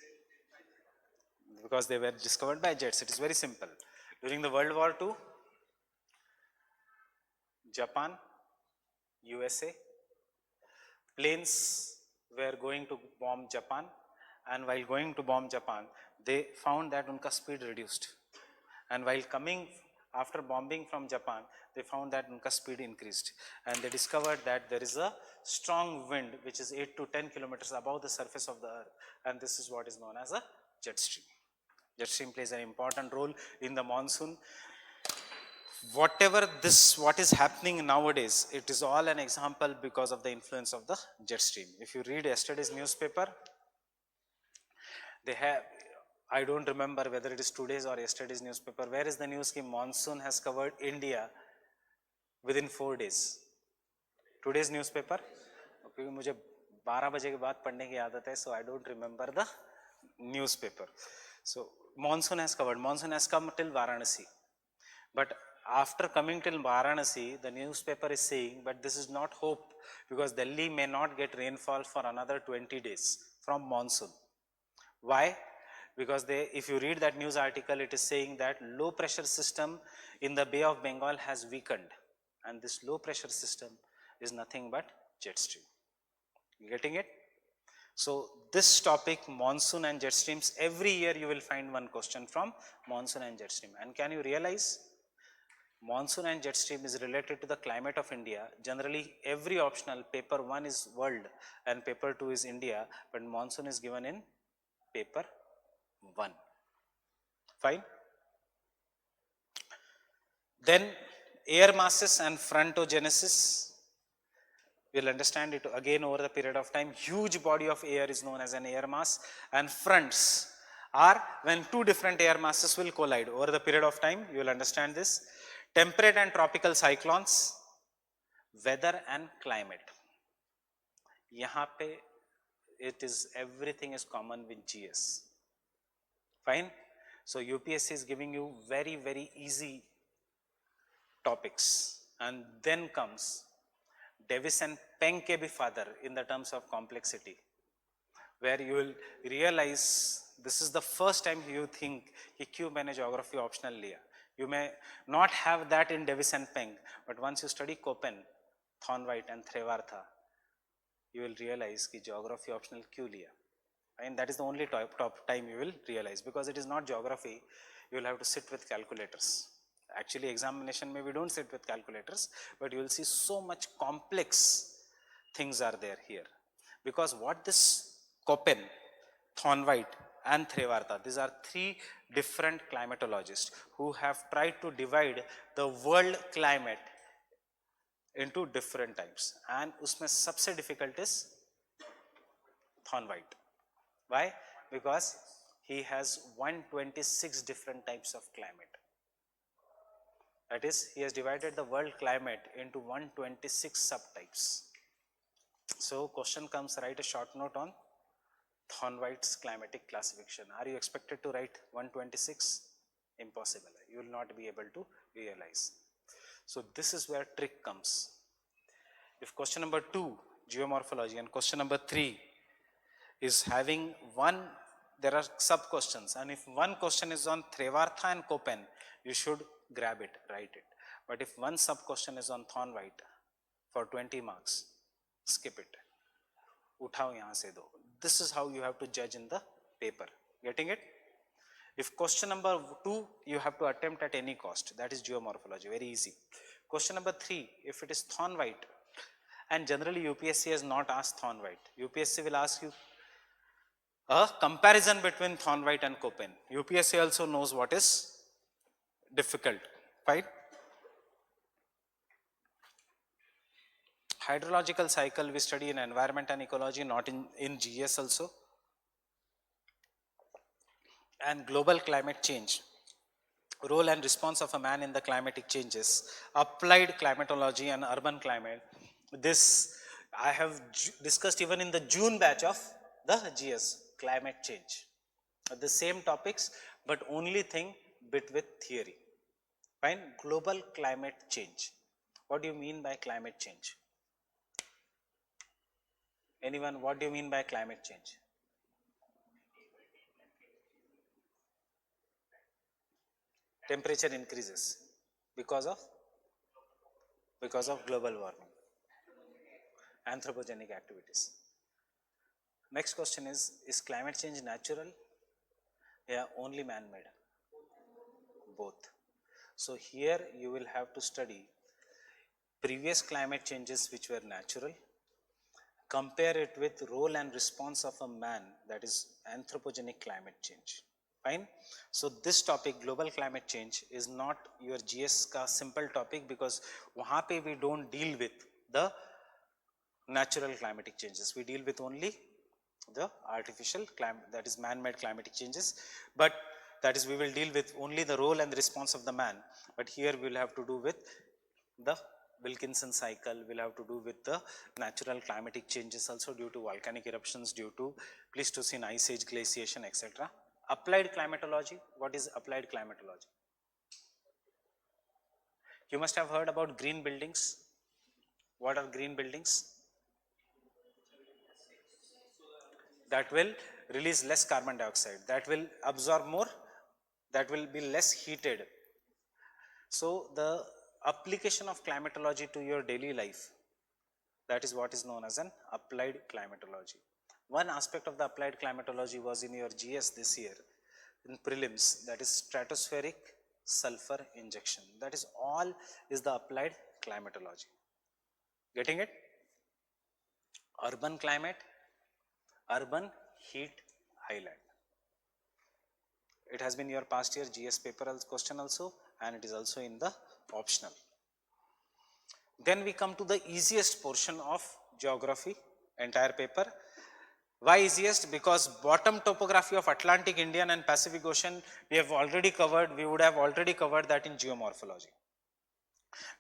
Because they were discovered by jets. It is very simple. During the World War II, Japan, USA, planes were going to bomb Japan, and while going to bomb Japan, they found that unka speed reduced. And while coming after bombing from Japan, they found that unka speed increased. And they discovered that there is a strong wind which is 8 to 10 kilometers above the surface of the earth. And this is what is known as a jet stream. Jet stream plays an important role in the monsoon. Whatever what is happening nowadays, it is all an example because of the influence of the jet stream. If you read yesterday's newspaper, they have, I don't remember whether it is today's or yesterday's newspaper, where is the news कि monsoon has covered India within 4 days. Today's newspaper, क्योंकि मुझे 12 बजे के बाद पढ़ने की आदत है, so I don't remember the newspaper. So monsoon has come till Varanasi. But after coming till Varanasi, the newspaper is saying, but this is not hope, because Delhi may not get rainfall for another 20 days from monsoon. Why? Because if you read that news article, it is saying that low pressure system in the Bay of Bengal has weakened, and this low pressure system is nothing but jet stream. You getting it? So this topic, monsoon and jet streams, every year you will find one question from monsoon and jet stream. And can you realize monsoon and jet stream is related to the climate of India? Generally every optional, paper 1 is world and paper 2 is India, but monsoon is given in paper 1. Fine. Then air masses and frontogenesis. We'll understand it again over the period of time. Huge body of air is known as an air mass, and fronts are when two different air masses will collide. Over the period of time, you will understand this. Temperate and tropical cyclones, weather and climate. Yahan pe it is everything is common with GS. Fine. So UPSC is giving you very, very easy topics, and then comes Davis and Peng ke bhi father in the terms of complexity, where you will realize this is the first time you think कि क्यों मैंने geography optional लिया. You may not have that in Davis and Peng, but once you study Köppen, Thornwright and Trevartha, you will realize कि geography optional क्यों लिया. And that is the only top time you will realize, because it is not geography. You will have to sit with calculators. Actually, examination maybe don't sit with calculators, but you will see so much complex things are there here. Because what this Köppen, Thornwright and Trevartha, these are three different climatologists who have tried to divide the world climate into different types. And usme sabse difficult is Thornwright. Why? Because he has 126 different types of climate. That is, he has divided the world climate into 126 subtypes. So, question comes, write a short note on Thornwright's climatic classification. Are you expected to write 126? Impossible. You will not be able to realize. So, this is where trick comes. If question number 2, geomorphology, and question number 3 is having one, there are sub questions, and if one question is on Trevartha and Köppen, you should grab it, write it. But if one sub question is on Thornwright for 20 marks, skip it. Uthao yahan se do. This is how you have to judge in the paper. Getting it? If question number 2 you have to attempt at any cost, that is geomorphology, very easy. Question number 3, if it is Thornwright, and generally UPSC has not asked Thornwright, UPSC will ask you a comparison between Thornwright and Köppen. UPSC also knows what is difficult, right? Hydrological cycle we study in environment and ecology, not in GS also. And global climate change, role and response of a man in the climatic changes, applied climatology and urban climate. This I have discussed even in the June batch of the GS, climate change. The same topics, but only thing bit with theory. Fine. Global climate change. What do you mean by climate change? Anyone, what do you mean by climate change? Temperature increases because of global warming, anthropogenic activities. Next question is climate change natural? Yeah, only man-made? Both. So here you will have to study previous climate changes which were natural, compare it with role and response of a man, that is anthropogenic climate change. Fine. So this topic, global climate change, is not your GS ka simple topic, because wahan pe we don't deal with the natural climatic changes. We deal with only the artificial climate, that is man-made climatic changes, but that is we will deal with only the role and the response of the man. But here we will have to do with the Wilkinson cycle, will have to do with the natural climatic changes also due to volcanic eruptions, due to Pleistocene ice age glaciation, etc. Applied climatology. What is applied climatology? You must have heard about green buildings. What are green buildings? That will release less carbon dioxide, that will absorb more, that will be less heated. So the application of climatology to your daily life, that is what is known as an applied climatology. One aspect of the applied climatology was in your GS this year in prelims, that is stratospheric sulfur injection. That is all is the applied climatology. Getting it? Urban climate, urban heat island. It has been your past year GS paper question also, and it is also in the optional. Then we come to the easiest portion of geography, entire paper. Why easiest? Because bottom topography of Atlantic, Indian and Pacific Ocean we have already covered, we would have already covered that in geomorphology.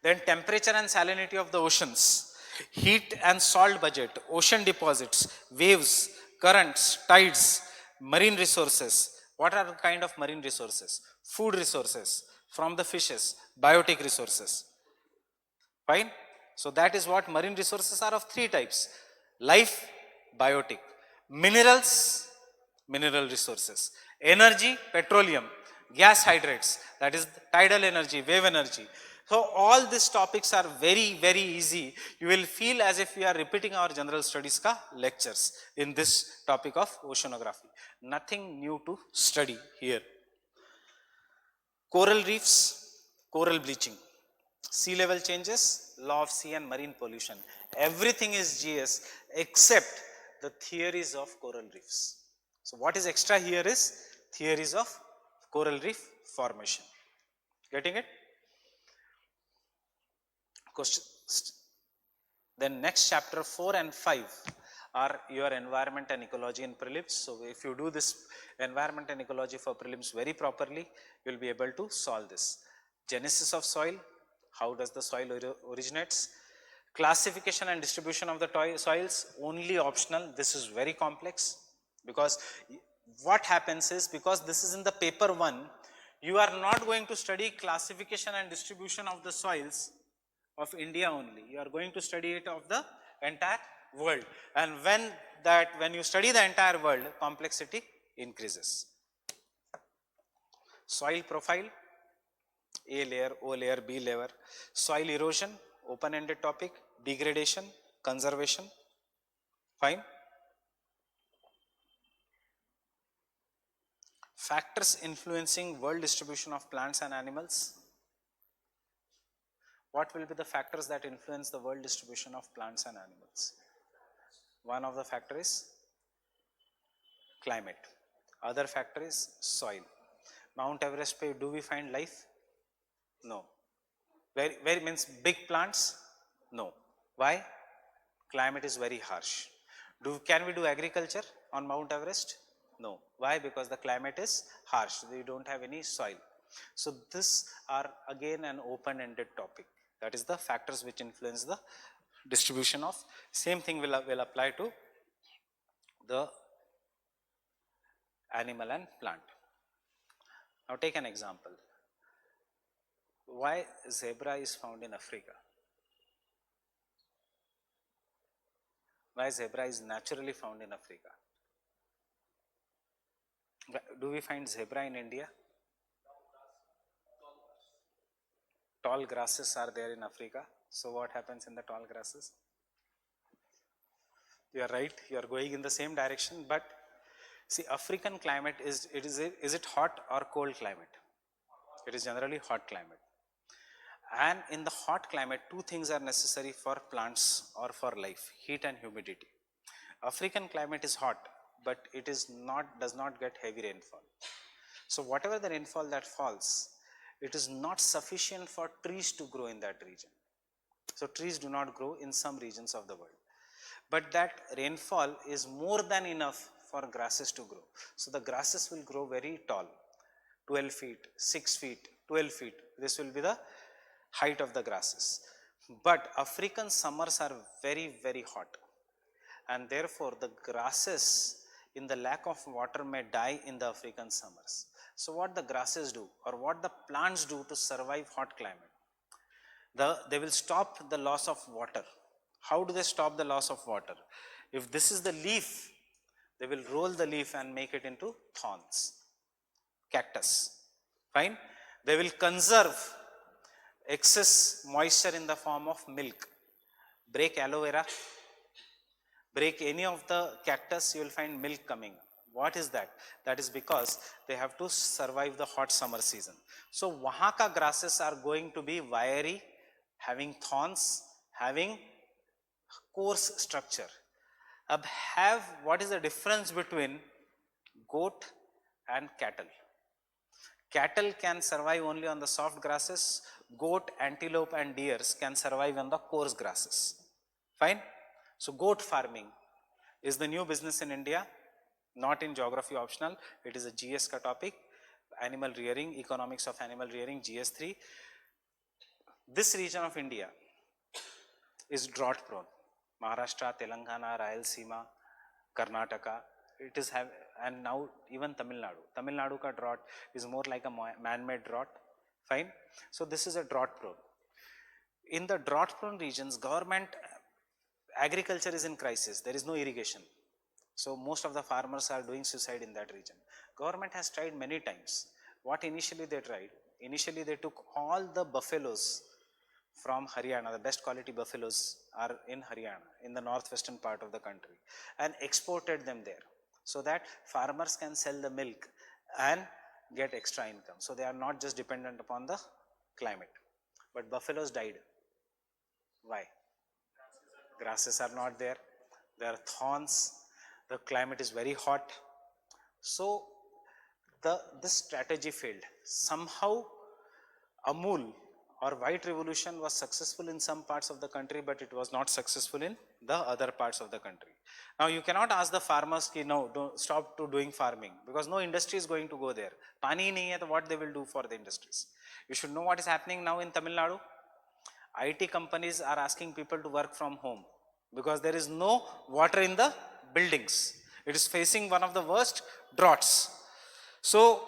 Then temperature and salinity of the oceans, heat and salt budget, ocean deposits, waves, currents, tides, marine resources. What are the kind of marine resources? Food resources from the fishes, biotic resources. Fine. So that is what marine resources are of three types: life, biotic; minerals, mineral resources; energy, petroleum; gas hydrates, that is tidal energy, wave energy. So all these topics are very, very easy. You will feel as if we are repeating our general studies ka lectures in this topic of oceanography. Nothing new to study here. Coral reefs, coral bleaching, sea level changes, law of sea and marine pollution. Everything is GS except the theories of coral reefs. So what is extra here is theories of coral reef formation. Getting it? Question. Then next chapter 4 and 5 are your environment and ecology in prelims. So if you do this environment and ecology for prelims very properly, you will be able to solve this. Genesis of soil, how does the soil originates? Classification and distribution of the soils, only optional. This is very complex, because what happens is, because this is in the paper 1, you are not going to study classification and distribution of the soils of India only. You are going to study it of the entire world. And when you study the entire world, complexity increases. Soil profile, A layer, O layer, B layer. Soil erosion, open-ended topic. Degradation, conservation. Fine. Factors influencing world distribution of plants and animals. What will be the factors that influence the world distribution of plants and animals? One of the factor is climate. Other factor is soil. Mount Everest pe do we find life? No. Where means big plants? No. Why? Climate is very harsh. Can we do agriculture on Mount Everest? No. Why? Because the climate is harsh. We don't have any soil. So this are again an open-ended topic. That is the factors which influence the distribution of. Same thing will apply to the animal and plant. Now take an example. Why zebra is found in Africa? Why zebra is naturally found in Africa? Do we find zebra in India? Tall grasses are there in Africa. So what happens in the tall grasses? You are right, you are going in the same direction, but see, African climate is it hot or cold climate? It is generally hot climate. And in the hot climate, two things are necessary for plants or for life: heat and humidity. African climate is hot, but it is does not get heavy rainfall. So whatever the rainfall that falls, it is not sufficient for trees to grow in that region. So trees do not grow in some regions of the world. But that rainfall is more than enough for grasses to grow. So the grasses will grow very tall, 12 feet, 6 feet, 12 feet. This will be the height of the grasses. But African summers are very, very hot. And therefore the grasses in the lack of water may die in the African summers. So what the grasses do, or what the plants do to survive hot climate? They will stop the loss of water. How do they stop the loss of water? If this is the leaf, they will roll the leaf and make it into thorns, cactus. Fine. They will conserve excess moisture in the form of milk. Break aloe vera, break any of the cactus, you will find milk coming. What is that? That is because they have to survive the hot summer season. So wahan ka grasses are going to be wiry, having thorns, having coarse structure. What is the difference between goat and cattle? Cattle can survive only on the soft grasses. Goat, antelope and deers can survive on the coarse grasses. Fine. So goat farming is the new business in India, not in geography optional. It is a GS ka topic, animal rearing, economics of animal rearing, GS3. This region of India is drought prone. Maharashtra, Telangana, Rayalaseema, Karnataka, it is and now even Tamil Nadu. Tamil Nadu ka drought is more like a man-made drought. Fine. So this is a drought prone. In the drought prone regions, agriculture is in crisis. There is no irrigation. So most of the farmers are doing suicide in that region. Government has tried many times. What initially they tried? Initially they took all the buffaloes from Haryana, the best quality buffaloes are in Haryana, in the northwestern part of the country, and exported them there so that farmers can sell the milk and get extra income. So they are not just dependent upon the climate. But buffaloes died. Why? Grasses are not there. There are thorns. The climate is very hot. So this strategy failed. Somehow Amul or white revolution was successful in some parts of the country, but it was not successful in the other parts of the country. Now you cannot ask the farmers ki no, don't stop to doing farming, because no industry is going to go there. Pani nahi hai, to what they will do for the industries? You should know what is happening now in Tamil Nadu. IT companies are asking people to work from home because there is no water in the buildings. It is facing one of the worst droughts. So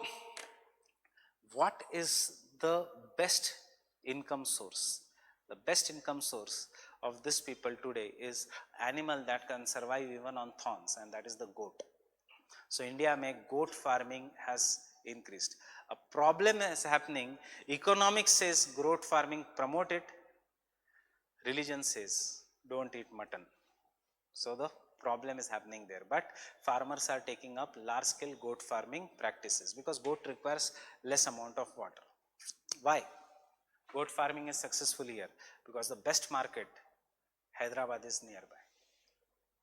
what is the best income source? The best income source of this people today is animal that can survive even on thorns, and that is the goat. So India goat farming has increased. A problem is happening. Economics says goat farming, promote it. Religion says don't eat mutton. So the problem is happening there. But farmers are taking up large scale goat farming practices because goat requires less amount of water. Why? Goat farming is successful here because the best market, Hyderabad, is nearby.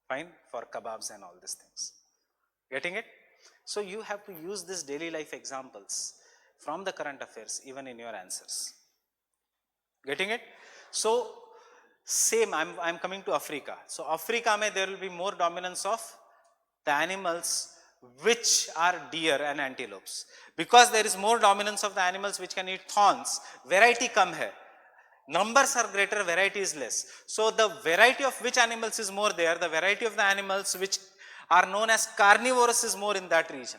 Fine, for kebabs and all these things. Getting it? So you have to use these daily life examples from the current affairs even in your answers. Getting it? So same, I'm coming to Africa. So Africa there will be more dominance of the animals which are deer and antelopes. Because there is more dominance of the animals which can eat thorns, variety come here. Numbers are greater, variety is less. So the variety of which animals is more there, the variety of the animals which are known as carnivorous is more in that region.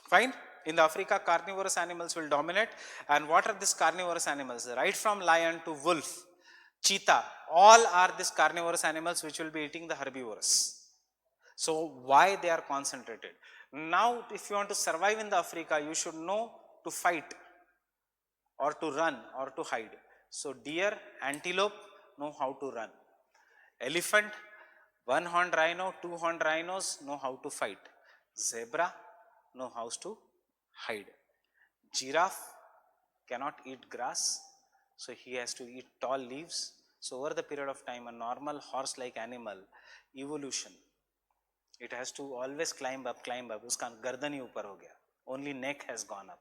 Fine? In the Africa, carnivorous animals will dominate. And what are these carnivorous animals? Right from lion to wolf, cheetah, all are these carnivorous animals which will be eating the herbivorous. So why they are concentrated? Now if you want to survive in the Africa, you should know to fight or to run or to hide. So deer, antelope know how to run. Elephant, one-horned rhino, two-horned rhinos know how to fight. Zebra know how to hide. Giraffe cannot eat grass, so he has to eat tall leaves. So over the period of time, a normal horse-like animal, evolution, it has to always climb up, uska gardan hi upar ho gaya, only neck has gone up.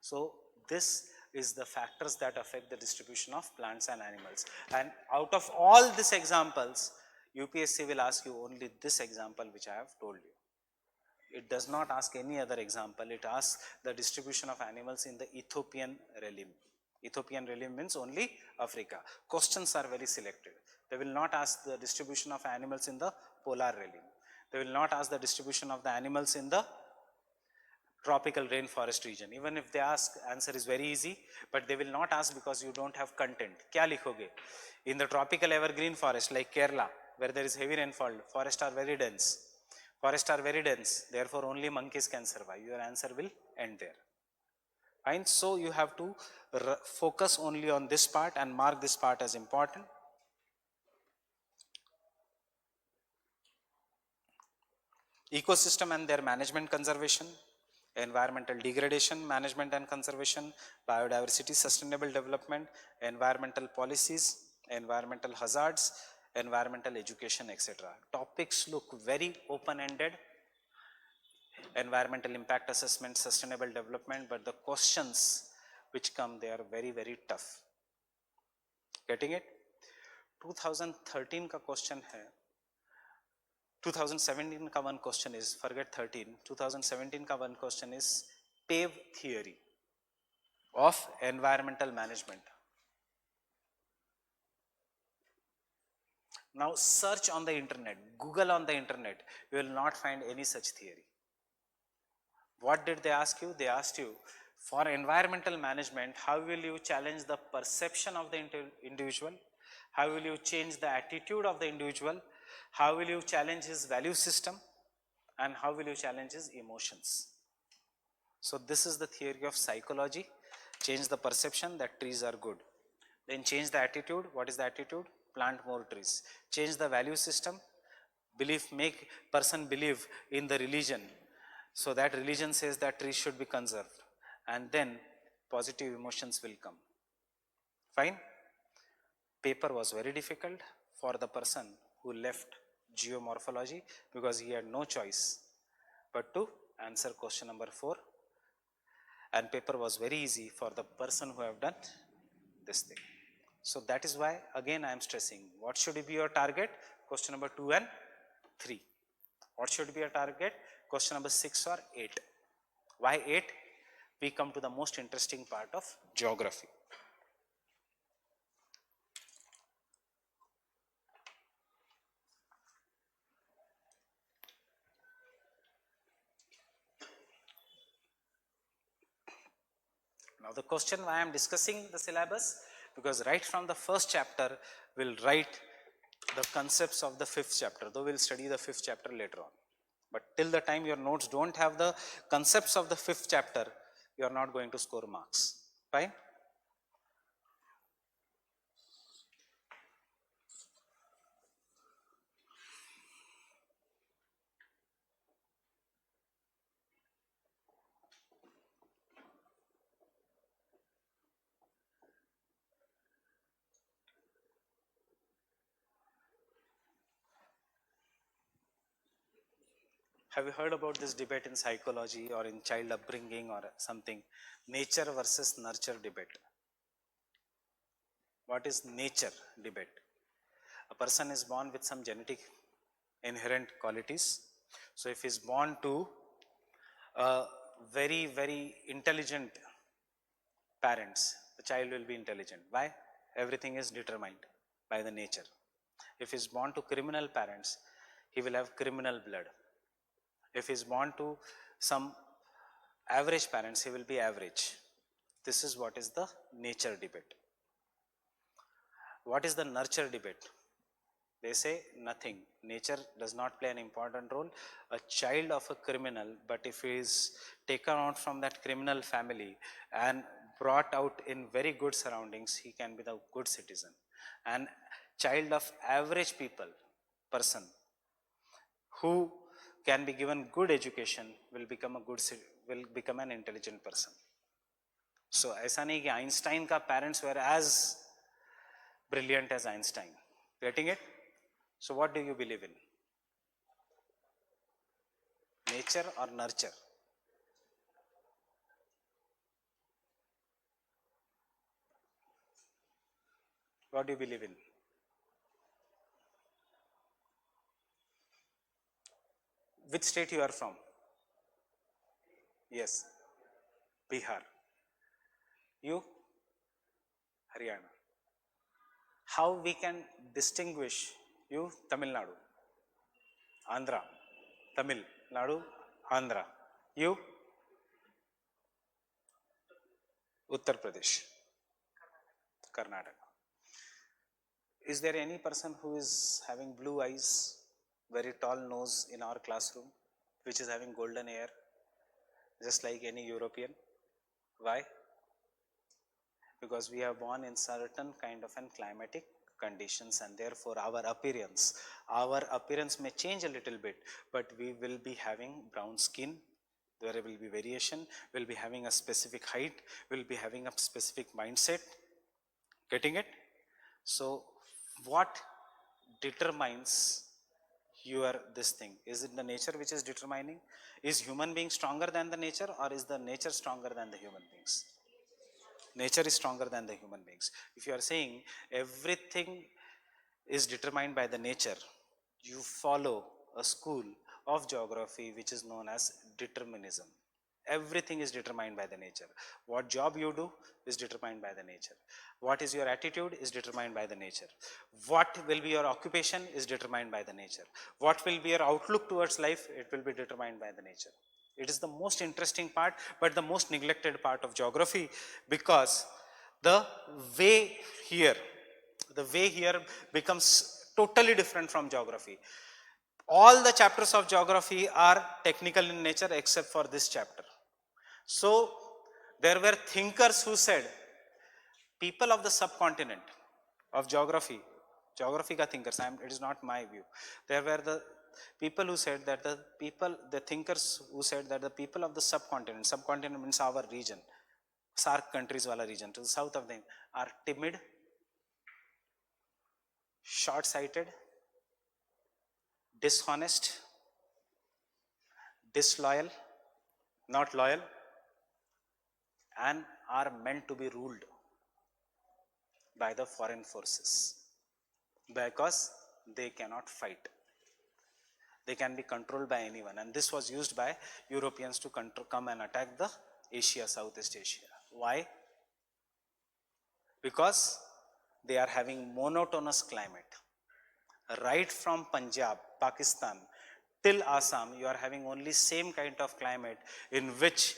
So this is the factors that affect the distribution of plants and animals. And out of all these examples, UPSC will ask you only this example which I have told you. It does not ask any other example, it asks the distribution of animals in the Ethiopian realm. Ethiopian realm means only Africa. Questions are very selected. They will not ask the distribution of animals in the polar realm. They will not ask the distribution of the animals in the tropical rainforest region. Even if they ask, answer is very easy, but they will not ask because you don't have content. Kya likhoge? In the tropical evergreen forest like Kerala, where there is heavy rainfall, forests are very dense. Forests are very dense, therefore only monkeys can survive. Your answer will end there. Fine. So you have to focus only on this part and mark this part as important. Ecosystem and their management conservation, environmental degradation, management and conservation, biodiversity, sustainable development, environmental policies, environmental hazards, environmental education, etc. Topics look very open-ended. Environmental impact assessment, sustainable development, but the questions which come, they are very, very tough. Getting it? 2013 का question है, 2017 का one question is, forget 13, 2017 का one question is पेव theory of environmental management. Now search on the internet, Google on the internet, you will not find any such theory. What did they ask you? They asked you, for environmental management, how will you challenge the perception of the individual? How will you change the attitude of the individual? How will you challenge his value system? And how will you challenge his emotions? So this is the theory of psychology. Change the perception that trees are good. Then change the attitude. What is the attitude? Plant more trees. Change the value system. Make person believe in the religion. So that religion says that trees should be conserved. And then positive emotions will come. Fine? Paper was very difficult for the person who left geomorphology because he had no choice but to answer question number 4. And paper was very easy for the person who have done this thing. So that is why again I am stressing, what should be your target? Question number 2 and 3. What should be your target? Question number 6 or 8. Why 8? We come to the most interesting part of geography. Now the question why I am discussing the syllabus, because right from the first chapter we'll write the concepts of the 5th chapter, though we'll study the 5th chapter later on. But till the time your notes don't have the concepts of the 5th chapter, you are not going to score marks. Fine? Have you heard about this debate in psychology or in child upbringing or something? Nature versus nurture debate. What is nature debate? A person is born with some genetic inherent qualities. So if he is born to a very intelligent parents, the child will be intelligent. Why? Everything is determined by the nature. If he is born to criminal parents, he will have criminal blood. If he is born to some average parents, he will be average. This is what is the nature debate. What is the nurture debate? They say nothing. Nature does not play an important role. A child of a criminal, but if he is taken out from that criminal family and brought out in very good surroundings, he can be the good citizen. And child of average person who can be given good education will become an intelligent person. So ऐसा नहीं कि Einstein का parents were as brilliant as Einstein. Getting it? So what do you believe in? Nature or nurture? What do you believe in? Which state you are from? Yes. Bihar. You? Haryana. How we can distinguish you? Tamil Nadu. Andhra. Tamil Nadu. Andhra. You? Uttar Pradesh. Karnataka. Is there any person who is having blue eyes, very tall nose in our classroom, which is having golden hair, just like any European? Why? Because we are born in certain kind of an climatic conditions, and therefore our appearance may change a little bit, but we will be having brown skin. There will be variation. We'll be having a specific height. We'll be having a specific mindset. Getting it? So what determines your this thing? Is it the nature which is determining? Is human being stronger than the nature, or is the nature stronger than the human beings? Nature is stronger than the human beings. If you are saying everything is determined by the nature, you follow a school of geography which is known as determinism. Everything is determined by the nature. What job you do is determined by the nature. What is your attitude is determined by the nature. What will be your occupation is determined by the nature. What will be your outlook towards life, it will be determined by the nature. It is the most interesting part, but the most neglected part of geography, because the way here, the way here becomes totally different from geography. All the chapters of geography are technical in nature except for this chapter. So there were thinkers who said, people of the subcontinent of geography, geography ka thinkers, it is not my view. There were the people who said that the thinkers who said that the people of the subcontinent means our region, SARC countries wala region, to the south of them, are timid, short-sighted, dishonest, disloyal, not loyal, and are meant to be ruled by the foreign forces because they cannot fight. They can be controlled by anyone, and this was used by Europeans to come and attack the Asia, Southeast Asia. Why? Because they are having monotonous climate. Right from Punjab, Pakistan till Assam, you are having only same kind of climate in which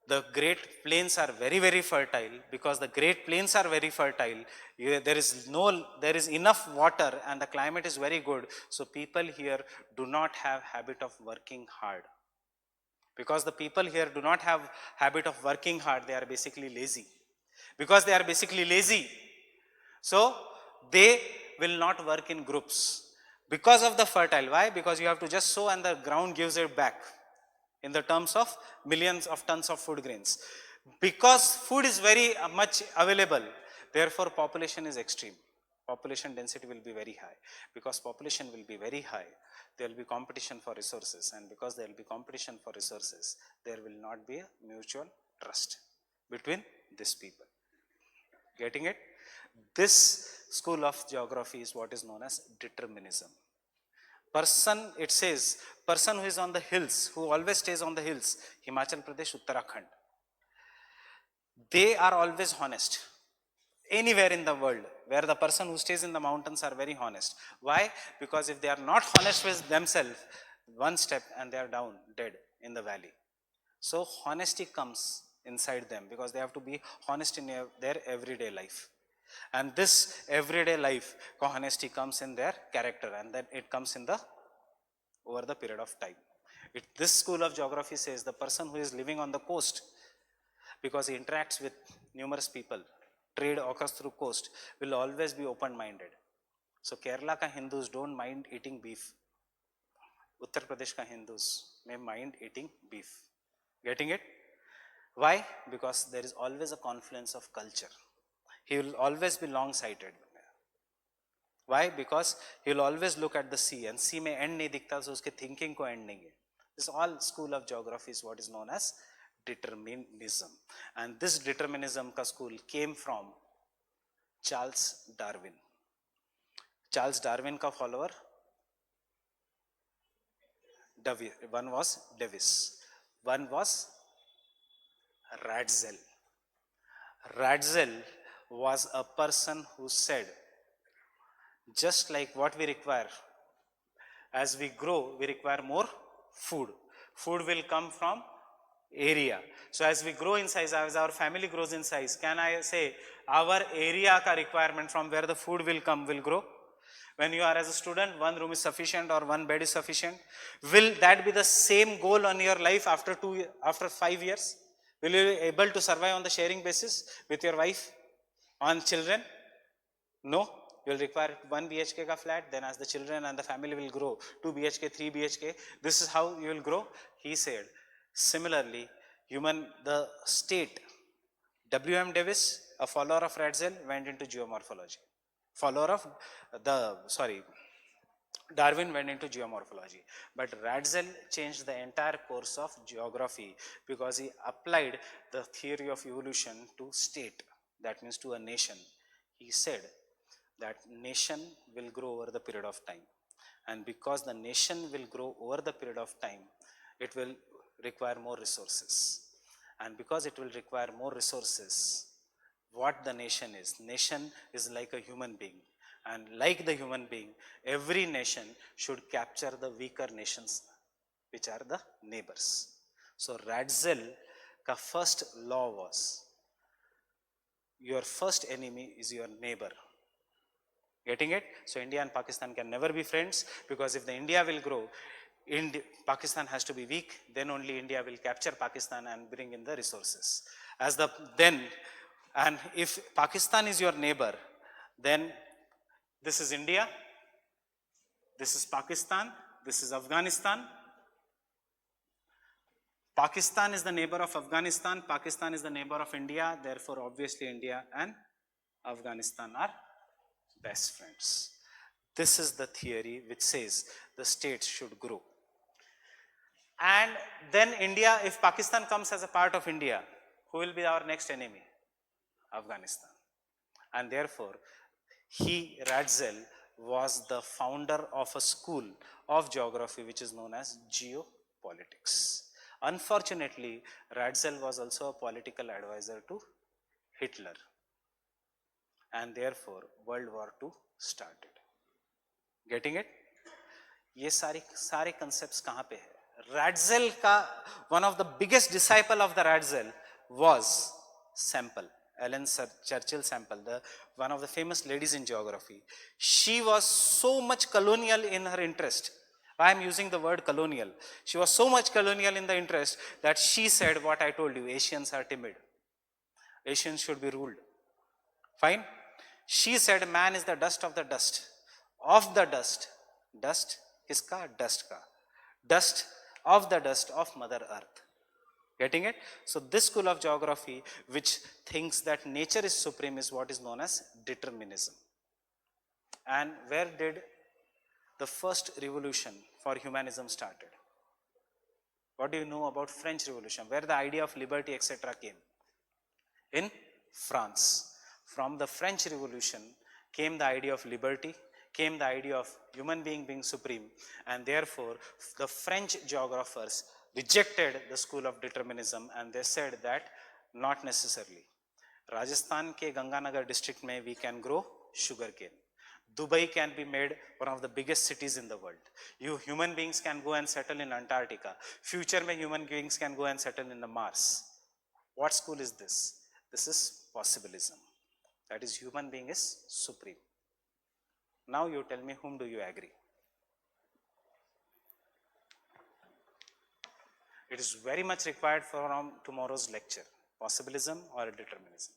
the great plains are very, very fertile. Because the great plains are very fertile, there is enough water and the climate is very good. So people here do not have habit of working hard. Because the people here do not have habit of working hard, they are basically lazy. Because they are basically lazy, so they will not work in groups. Because of the fertile, why? Because you have to just sow and the ground gives it back in the terms of millions of tons of food grains. Because food is very much available, therefore population is extreme. Population density will be very high. Because population will be very high, there will be competition for resources, and because there will be competition for resources, there will not be a mutual trust between these people. Getting it? This school of geography is what is known as determinism. Person, it says, person who is on the hills, who always stays on the hills, Himachal Pradesh, Uttarakhand, they are always honest. Anywhere in the world where the person who stays in the mountains are very honest. Why? Because if they are not honest with themselves, one step and they are down, dead in the valley. So honesty comes inside them because they have to be honest in their everyday life. And this everyday life, honesty comes in their character, and then it comes in the over the period of time. This school of geography says the person who is living on the coast, because he interacts with numerous people, trade occurs through coast, will always be open-minded. So Kerala ka Hindus don't mind eating beef. Uttar Pradesh ka Hindus may mind eating beef. Getting it? Why? Because there is always a confluence of culture. He will always be long-sighted. Why? Because he will always look at the sea, and sea mein end nahi dikhta, so uske thinking ko end nahi hai. This all school of geography is what is known as determinism. And this determinism ka school came from Charles Darwin. Charles Darwin ka follower, one was Davis, one was Ratzel. Ratzel was a person who said, just like what we require, as we grow, we require more food. Food will come from area. So as we grow in size, as our family grows in size, can I say our area ka requirement from where the food will come will grow? When you are as a student, one room is sufficient or one bed is sufficient. Will that be the same goal on your life after 5 years? Will you be able to survive on the sharing basis with your wife, on children? No. You will require 1 BHK ka flat, then as the children and the family will grow, 2 BHK, 3 BHK, this is how you will grow. He said, similarly, the state, W.M. Davis, a follower of Ratzel, went into geomorphology. Darwin went into geomorphology. But Ratzel changed the entire course of geography because he applied the theory of evolution to state, that means to a nation. He said, that nation will grow over the period of time. And because the nation will grow over the period of time, it will require more resources. And because it will require more resources, what the nation is like a human being. And like the human being, every nation should capture the weaker nations, which are the neighbors. So Ratzel ka first law was, your first enemy is your neighbor. Getting it? So India and Pakistan can never be friends, because if the India will grow, Pakistan has to be weak, then only India will capture Pakistan and bring in the resources. And if Pakistan is your neighbor, then this is India, this is Pakistan, this is Afghanistan. Pakistan is the neighbor of Afghanistan, Pakistan is the neighbor of India, therefore obviously India and Afghanistan are best friends. This is the theory which says the states should grow. And then India, if Pakistan comes as a part of India, who will be our next enemy? Afghanistan. And therefore, Ratzel was the founder of a school of geography which is known as geopolitics. Unfortunately, Ratzel was also a political advisor to Hitler. And therefore, World War II started. Getting it? ये सारे concepts कहाँ पे है? Ratzel का one of the biggest disciple of the Ratzel was Semple, Ellen Churchill Semple, one of the famous ladies in geography. She was so much colonial in her interest. I am using the word colonial. She was so much colonial in the interest that she said what I told you, Asians are timid. Asians should be ruled. Fine? She said man is the dust of the dust. Of the dust. Dust kiska? Dust ka. Dust of the dust of Mother Earth. Getting it? So this school of geography which thinks that nature is supreme is what is known as determinism. And where did the first revolution for humanism started? What do you know about French Revolution? Where the idea of liberty etc. came? In France. From the French Revolution came the idea of liberty, came the idea of human being supreme, and therefore the French geographers rejected the school of determinism and they said that not necessarily. Rajasthan ke Ganganagar district mein we can grow sugarcane. Dubai can be made one of the biggest cities in the world. You human beings can go and settle in Antarctica. Future mein human beings can go and settle in the Mars. What school is this? This is possibilism. That is, human being is supreme. Now you tell me, whom do you agree? It is very much required from tomorrow's lecture. Possibilism or determinism?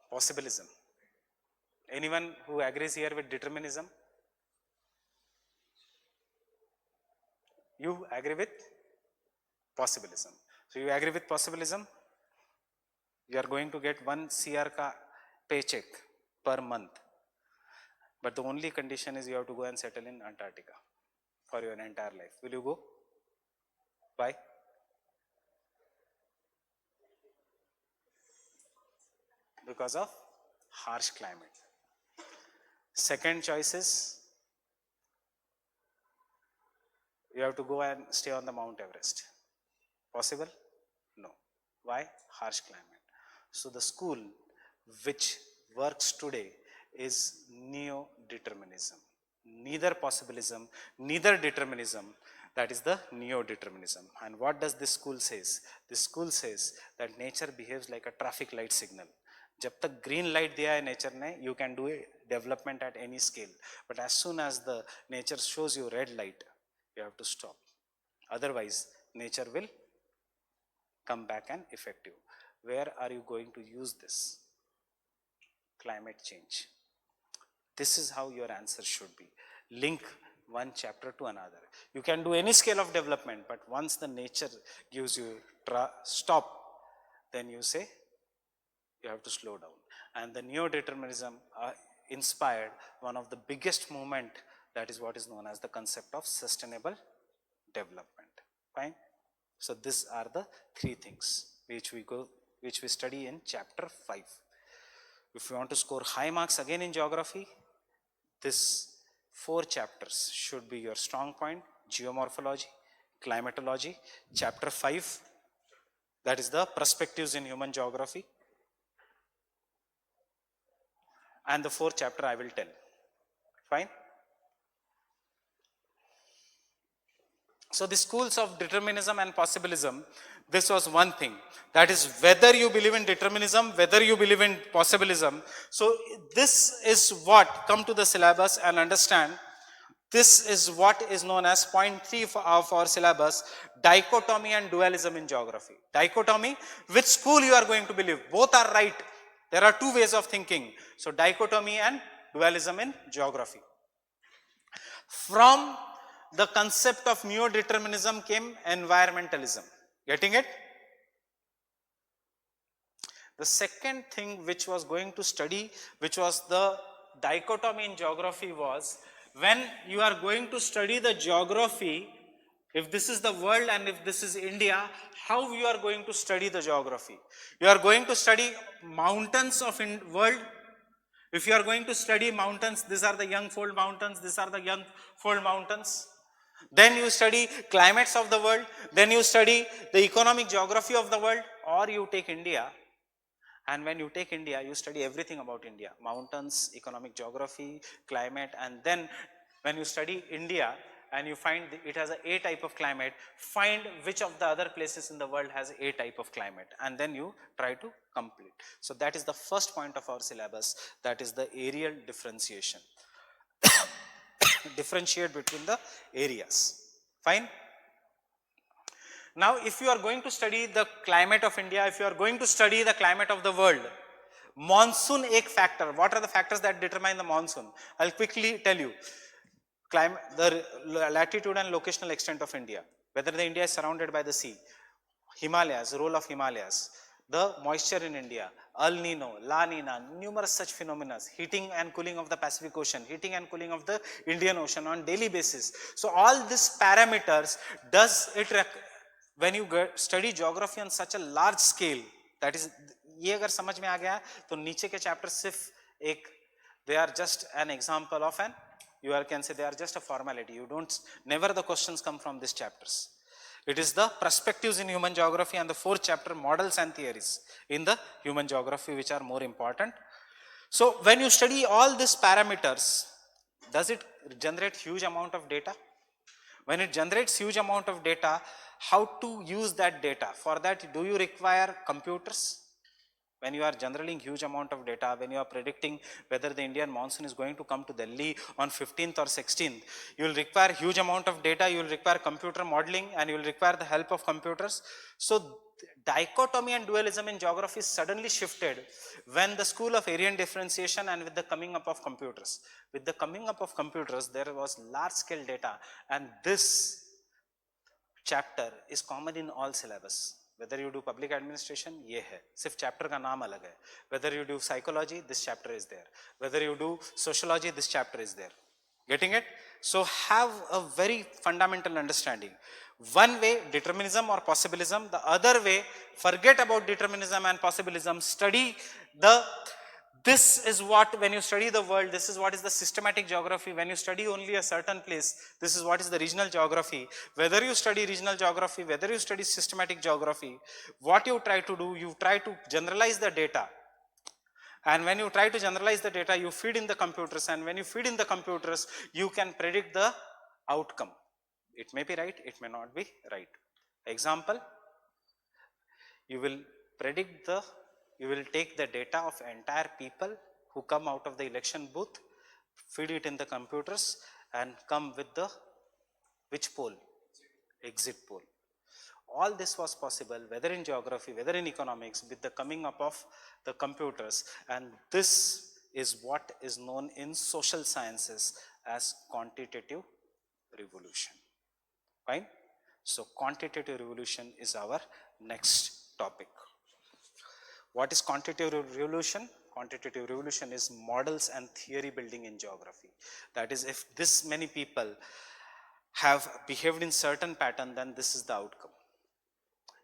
Possibilism. Anyone who agrees here with determinism? You agree with possibilism. So you agree with possibilism? You are going to get 1 CR ka paycheck per month. But the only condition is you have to go and settle in Antarctica for your entire life. Will you go? Why? Because of harsh climate. Second choice is you have to go and stay on the Mount Everest. Possible? No. Why? Harsh climate. So the school which works today is neo-determinism. Neither possibilism, neither determinism, that is the neo-determinism. And what does this school says? This school says that nature behaves like a traffic light signal. जब तक green light दिया है nature ने, you can do a development at any scale. But as soon as the nature shows you red light, you have to stop. Otherwise, nature will come back and affect you. Where are you going to use this? Climate change. This is how your answer should be. Link one chapter to another. You can do any scale of development, but once the nature gives you stop, then you say you have to slow down. And the neo-determinism inspired one of the biggest movement, that is what is known as the concept of sustainable development. Fine? So these are the three things which we study in chapter 5. If you want to score high marks again in geography, this 4 chapters should be your strong point: geomorphology, climatology, chapter 5, that is the perspectives in human geography, and the 4th chapter I will tell. Fine. So the schools of determinism and possibilism, this was one thing. That is, whether you believe in determinism, whether you believe in possibilism. So this is what, come to the syllabus and understand, this is what is known as point 3 of our syllabus: dichotomy and dualism in geography. Dichotomy, which school you are going to believe. Both are right. There are two ways of thinking. So dichotomy and dualism in geography. From the concept of neo-determinism came environmentalism. Getting it? The second thing which was going to study, which was the dichotomy in geography, was when you are going to study the geography, if this is the world and if this is India, how you are going to study the geography? You are going to study mountains of world. If you are going to study mountains, these are the young fold mountains, these are the young fold mountains. Then you study climates of the world, then you study the economic geography of the world, or you take India. And when you take India, you study everything about India: mountains, economic geography, climate. And then when you study India and you find it has a type of climate, find which of the other places in the world has a type of climate, and then you try to complete. So that is the first point of our syllabus, that is the areal differentiation. Differentiate between the areas. Fine. Now, if you are going to study the climate of India, if you are going to study the climate of the world, monsoon ek factor. What are the factors that determine the monsoon? I'll quickly tell you. The latitude and locational extent of India, whether the India is surrounded by the sea, Himalayas, role of Himalayas, the moisture in India, El Nino, La Nina, numerous such phenomena, heating and cooling of the Pacific Ocean, heating and cooling of the Indian Ocean on daily basis. So all these parameters, does it, when you study geography on such a large scale, that is, ये अगर समझ में आ गया तो नीचे के chapter सिर्फ एक, they are just an example of an, you can say they are just a formality. You don't, never the questions come from these chapters. It is the perspectives in human geography and the 4th chapter, models and theories in the human geography, which are more important. So when you study all these parameters, does it generate huge amount of data? When it generates huge amount of data, how to use that data? For that, do you require computers? When you are generating huge amount of data, when you are predicting whether the Indian monsoon is going to come to Delhi on 15th or 16th, you will require huge amount of data, you will require computer modeling, and you will require the help of computers. So dichotomy and dualism in geography suddenly shifted when the school of area differentiation and with the coming up of computers. With the coming up of computers, there was large scale data, and this chapter is common in all syllabus. Whether you do public administration, ये है, सिर्फ chapter का नाम अलग है. Whether you do psychology, this chapter is there. Whether you do sociology, this chapter is there. Getting it? So have a very fundamental understanding. One way, determinism or possibilism. The other way, forget about determinism and possibilism. Study the, this is what, when you study the world, this is what is the systematic geography. When you study only a certain place, this is what is the regional geography. Whether you study regional geography, whether you study systematic geography, what you try to do, you try to generalize the data. And when you try to generalize the data, you feed in the computers, and when you feed in the computers, you can predict the outcome. It may be right, it may not be right. Example, you will predict the, you will take the data of entire people who come out of the election booth, feed it in the computers, and come with the, which poll? Exit poll. All this was possible whether in geography, whether in economics, with the coming up of the computers, and this is what is known in social sciences as quantitative revolution. Fine? So quantitative revolution is our next topic. What is quantitative revolution? Quantitative revolution is models and theory building in geography. That is, if this many people have behaved in certain pattern, then this is the outcome.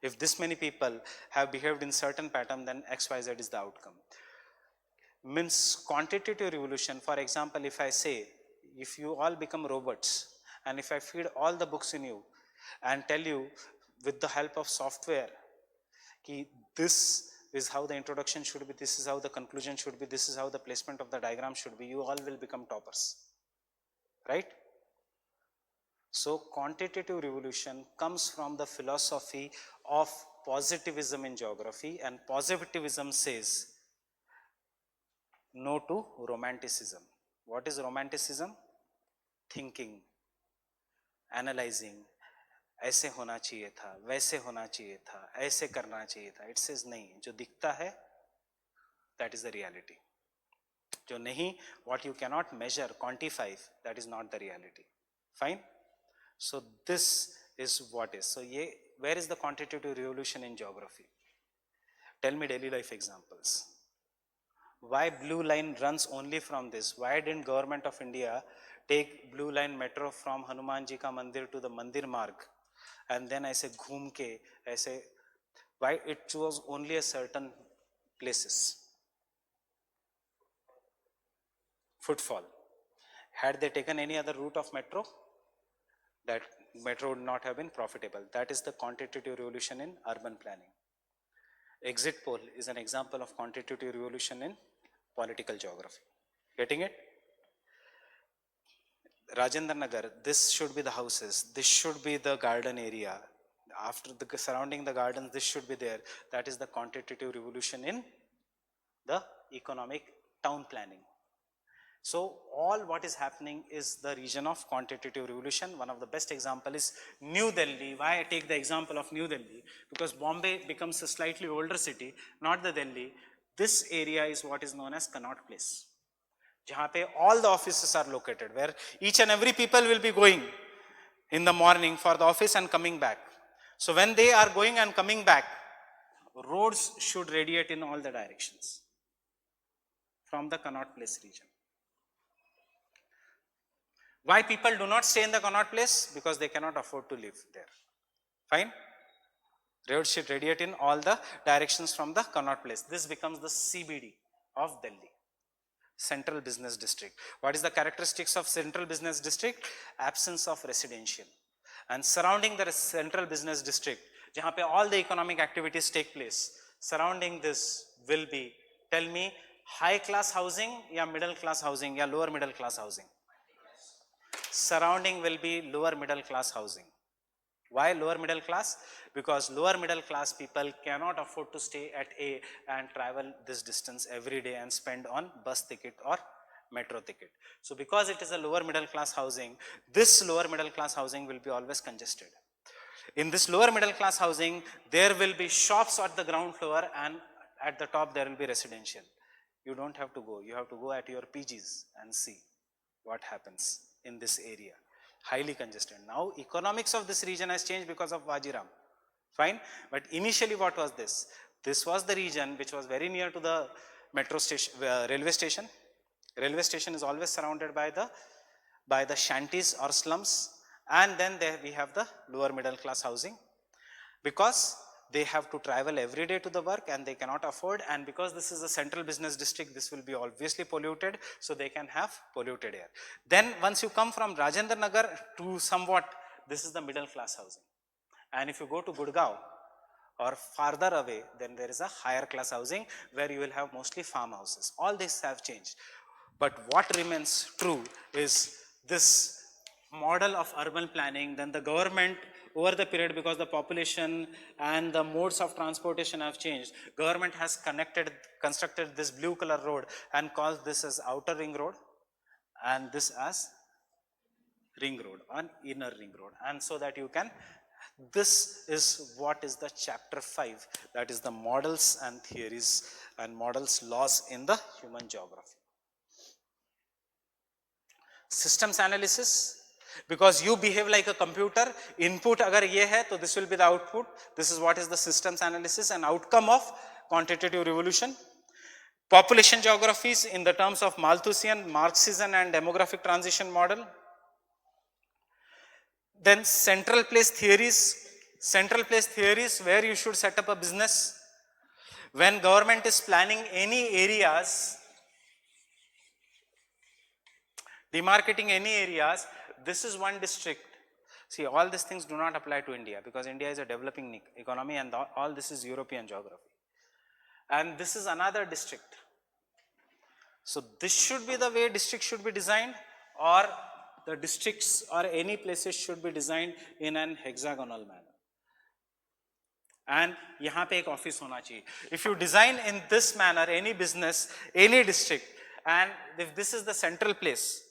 If this many people have behaved in certain pattern, then XYZ is the outcome. means quantitative revolution. For example, if I say, if you all become robots and if I feed all the books in you and tell you with the help of software ki this is how the introduction should be, this is how the conclusion should be, this is how the placement of the diagram should be, you all will become toppers, right? So quantitative revolution comes from the philosophy of positivism in geography, and positivism says no to romanticism. What is romanticism? Thinking, analyzing, ऐसे होना चाहिए था, वैसे होना चाहिए था, ऐसे करना चाहिए था. It says नहीं, जो दिखता है that is the reality. जो नहीं, what you cannot measure, quantify, that is not the reality. Fine. So this is what is. So ये, where is the quantitative revolution in geography? Tell me daily life examples. Why blue line runs only from this? Why didn't government of India take blue line metro from Hanuman Ji ka mandir to the Mandir Marg, and then ऐसे घूम के ऐसे, why it chose only a certain places? Footfall. Had they taken any other route of metro, that metro would not have been profitable. That is the quantitative revolution in urban planning. Exit poll is an example of quantitative revolution in political geography. Getting it? Rajendra Nagar, this should be the houses, this should be the garden area. After the surrounding the gardens, this should be there. That is the quantitative revolution in the economic town planning. So all what is happening is the region of quantitative revolution. One of the best example is New Delhi. Why I take the example of New Delhi? Because Bombay becomes a slightly older city, not the Delhi. This area is what is known as Connaught Place, jahan pe all the offices are located, where each and every people will be going in the morning for the office and coming back. So when they are going and coming back, roads should radiate in all the directions from the Connaught Place region. Why people do not stay in the Connaught Place? Because they cannot afford to live there. Fine? Roads should radiate in all the directions from the Connaught Place. This becomes the CBD of Delhi, Central Business District. What is the characteristics of Central Business District? Absence of residential. And surrounding the Central Business District, jahan pe all the economic activities take place, surrounding this will be, tell me, high class housing ya middle class housing ya lower middle class housing? Surrounding will be lower middle class housing. Why lower middle class? Because lower middle class people cannot afford to stay at A and travel this distance every day and spend on bus ticket or metro ticket. So because it is a lower middle class housing, this lower middle class housing will be always congested. In this lower middle class housing, there will be shops at the ground floor, and at the top there will be residential. You don't have to go. You have to go at your PGs and see what happens in this area. Highly congested. Now economics of this region has changed because of Vajiram. Fine. But initially what was this? This was the region which was very near to the metro station, railway station. Railway station is always surrounded by the shanties or slums, and then there we have the lower middle class housing, because they have to travel every day to the work and they cannot afford, and because this is a central business district, this will be obviously polluted, so they can have polluted air. Then once you come from Rajendra Nagar to somewhat, this is the middle class housing. And if you go to Gurgaon or farther away, then there is a higher class housing where you will have mostly farmhouses. All these have changed. But what remains true is this model of urban planning. Then the government over the period, because the population and the modes of transportation have changed, government has constructed this blue color road and calls this as outer ring road and this as ring road, an inner ring road. And so that you can, this is what is the chapter 5, that is the models and theories and models laws in the human geography. Systems analysis, because you behave like a computer, input agar ye hai, so this will be the output. This is what is the systems analysis and outcome of quantitative revolution. Population geographies in the terms of Malthusian, Marxian and demographic transition model. Then central place theories where you should set up a business. When government is planning any areas, Demarcating any areas, this is one district. See, all these things do not apply to India because India is a developing economy and all this is European geography. And this is another district. So this should be the way districts should be designed, or the districts or any places should be designed in an hexagonal manner. And यहाँ पे एक office होना चाहिए. If you design in this manner any business, any district, and if this is the central place,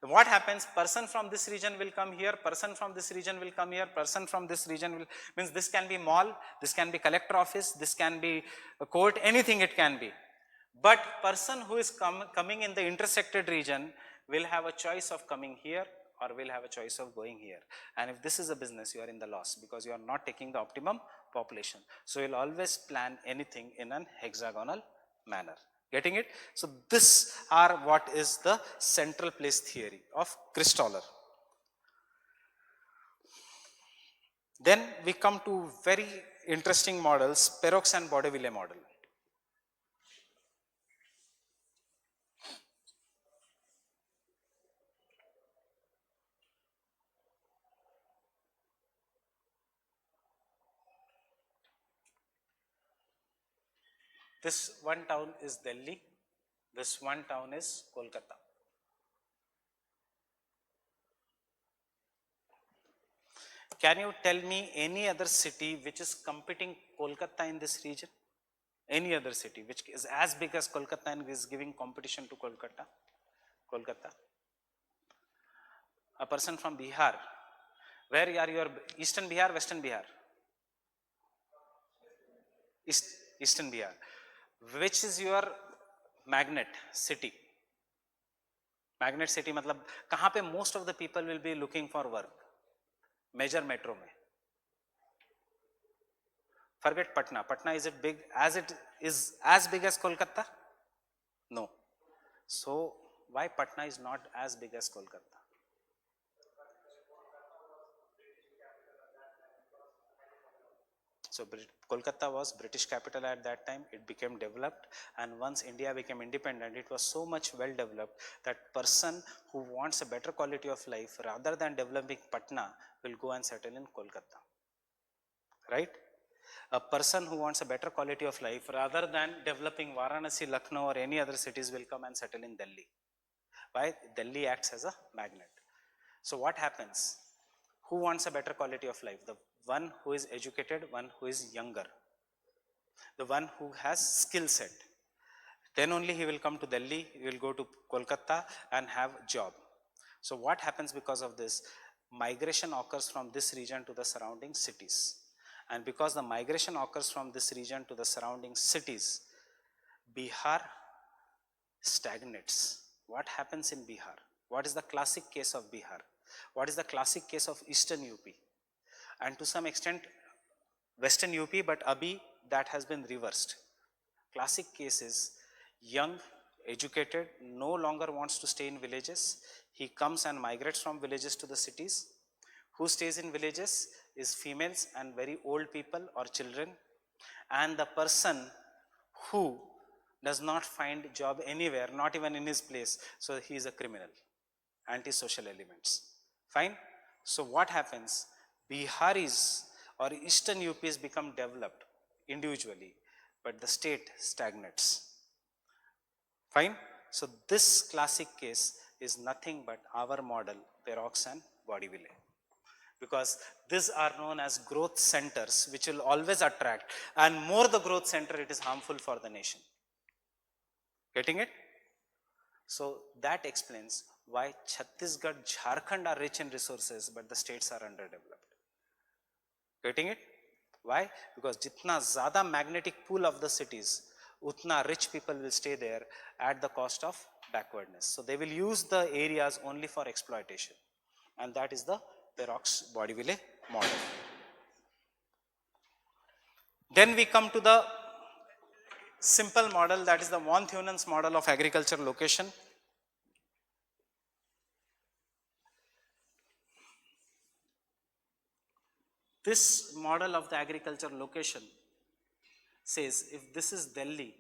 what happens? Person from this region will come here, person from this region will come here, person from this region will, means this can be mall, this can be collector office, this can be a court, anything it can be. But person who is coming in the intersected region will have a choice of coming here or will have a choice of going here. And if this is a business, you are in the loss because you are not taking the optimum population. So you'll always plan anything in an hexagonal manner. Getting it? So this are what is the central place theory of Christoller. Then we come to very interesting models, Perroux and Baudeville model. This one town is Delhi, this one town is Kolkata. Can you tell me any other city which is competing Kolkata in this region? Any other city which is as big as Kolkata and is giving competition to Kolkata? A person from Bihar. Where are your Eastern Bihar, Western Bihar? Eastern Bihar. Which is your magnet city? Magnet city मतलब कहाँ पे most of the people will be looking for work? Major metro में. Forget Patna. Patna, is it big as big as Kolkata? No. So why Patna is not as big as Kolkata? So Kolkata was British capital at that time. It became developed, and once India became independent, it was so much well developed that person who wants a better quality of life rather than developing Patna will go and settle in Kolkata. Right? A person who wants a better quality of life rather than developing Varanasi, Lucknow or any other cities will come and settle in Delhi. Why? Delhi acts as a magnet. So what happens? Who wants a better quality of life? The one who is educated, one who is younger, the one who has skill set. Then only he will come to Delhi, he will go to Kolkata and have job. So what happens because of this? Migration occurs from this region to the surrounding cities. And because the migration occurs from this region to the surrounding cities, Bihar stagnates. What happens in Bihar? What is the classic case of Bihar? What is the classic case of Eastern UP? And to some extent Western UP, but Abhi that has been reversed. Classic case is young, educated, no longer wants to stay in villages. He comes and migrates from villages to the cities. Who stays in villages is females and very old people or children. And the person who does not find job anywhere, not even in his place, so he is a criminal, antisocial elements. Fine? So what happens? Biharis or Eastern UPs become developed individually, but the state stagnates. Fine? So this classic case is nothing but our model, Perroux and Baudeville. Because these are known as growth centers which will always attract, and more the growth center, it is harmful for the nation. Getting it? So that explains why Chhattisgarh, Jharkhand are rich in resources, but the states are underdeveloped. Getting it? Why? Because jitna zyada magnetic pool of the cities, utna rich people will stay there at the cost of backwardness. So they will use the areas only for exploitation, and that is the Perroux-Baudeville model. Then we come to the simple model, that is the von Theunen's model of agriculture location. This model of the agriculture location says if this is Delhi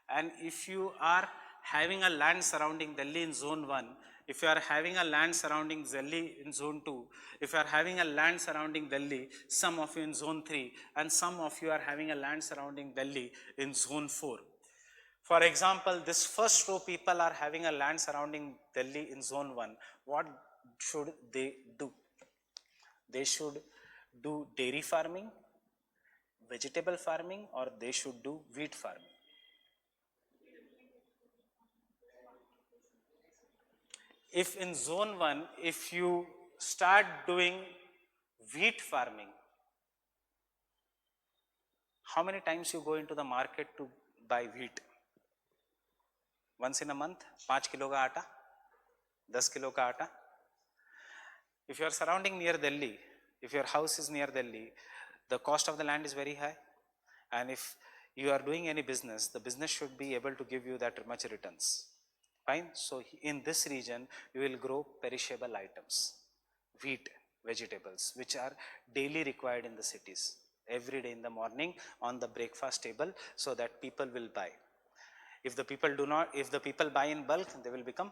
and if you are having a land surrounding Delhi in zone 1, if you are having a land surrounding Delhi in zone 2, if you are having a land surrounding Delhi, some of you in zone 3, and some of you are having a land surrounding Delhi in zone 4. For example, this first row people are having a land surrounding Delhi in zone 1. What should they do? They should do dairy farming, vegetable farming, or they should do wheat farming. If in zone 1, if you start doing wheat farming, how many times you go into the market to buy wheat? Once in a month, 5 kilo ka aata, 10 kilo ka aata. If you are surrounding near Delhi, if your house is near Delhi, the cost of the land is very high, and if you are doing any business, the business should be able to give you that much returns. Fine. So in this region, you will grow perishable items, wheat, vegetables, which are daily required in the cities, every day in the morning on the breakfast table, so that people will buy. If the people do not, if the people buy in bulk, they will become